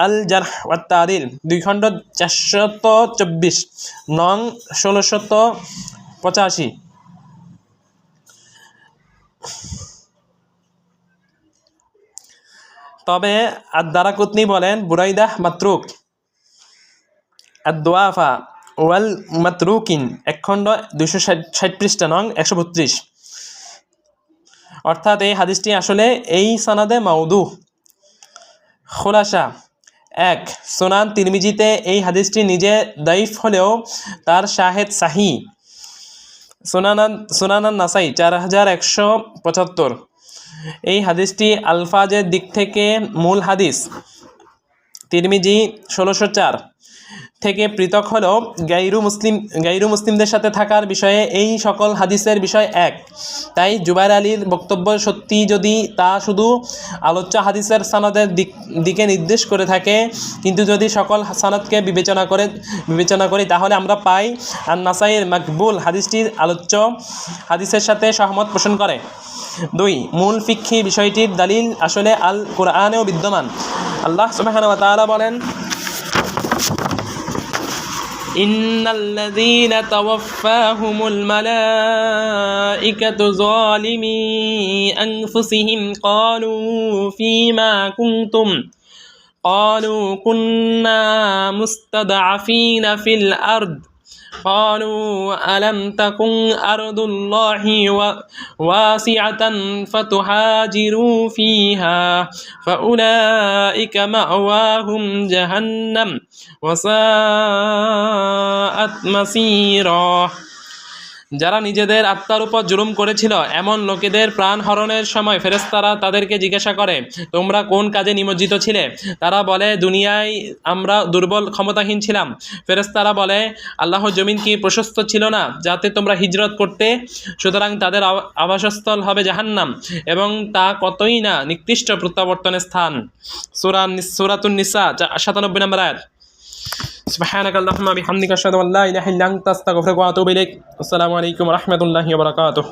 আল জারহ ওয়াত তা'দিল 2 খণ্ড 424, নং 1685। তবে আদ-দারাকুতনি বলেন, বুরাইদাহ মাতরুক। আদ-দুআফা ওয়াল মাতরুকিন 1 খণ্ড 260 পৃষ্ঠা, নং 132। অর্থাৎ এই হাদিসটি আসলে এই সনদে মাউদু। খুলাসা 1, সুনান তিরমিজিতে এই হাদিসটি নিজে দাইফ হলেও তার শাহেদ সাহি। সুনানান নাসাই 4175। এই হাদিসটি আলফাজের দিক থেকে মূল হাদিস তিরমিজি 1604 থেকে পৃথক হলেও গায়রু মুসলিমদের সাথে থাকার বিষয়ে এই সকল হাদিসের বিষয় এক। তাই জুবাইর আলীর বক্তব্য সত্যি যদি তা শুধু আলোচ্য হাদিসের সনদের দিকে নির্দেশ করে থাকে, কিন্তু যদি সকল সনদকে বিবেচনা করি তাহলে আমরা পাই আন-নাসাইর মাকবুল হাদিসটির আলোচ্য হাদিসের সাথে সহমত পোষণ করে। 2, মূল ফিকহি বিষয়টির দালিল আসলে আল কোরআনেও বিদ্যমান। আল্লাহ সুবহানাহু ওয়া তাআলা বলেন, ইন্নাল্লাযীনা তাওয়াফফাহুমুল মালাঈকাতু যালিমি আনফুসিহিম ক্বালু ফীমা কুনতুম ক্বালু কুন্না মুস্তাদআফিনা ফিল আরদ قالوا ألم تكن أرض الله واسعة فتهاجروا فيها فأولئك مأواهم جهنم وساءت مصيرا। যারা নিজেদের আত্মার উপর জুলুম করেছিল এমন লোকেদের প্রাণ হরণের সময় ফেরেশতারা তাদেরকে জিজ্ঞাসা করে, তোমরা কোন কাজে নিমজ্জিত ছিলে? তারা বলে, দুনিয়ায় আমরা দুর্বল ক্ষমতাহীন ছিলাম। ফেরেশতারা বলে, আল্লাহর জমিন কি প্রশস্ত ছিল না যাতে তোমরা হিজরত করতে? সুতরাং তাদের আবাসস্থল হবে জাহান্নাম, এবং তা কতই না নিকৃষ্ট প্রত্যাবর্তনের স্থান। সূরাতুন নিসা 97 নম্বর আয়াত। سبحانك اللهم وبحمدك أشهد أن لا إله إلا أنت أستغفرك وأتوب إليك। السلام عليكم ورحمة الله وبركاته।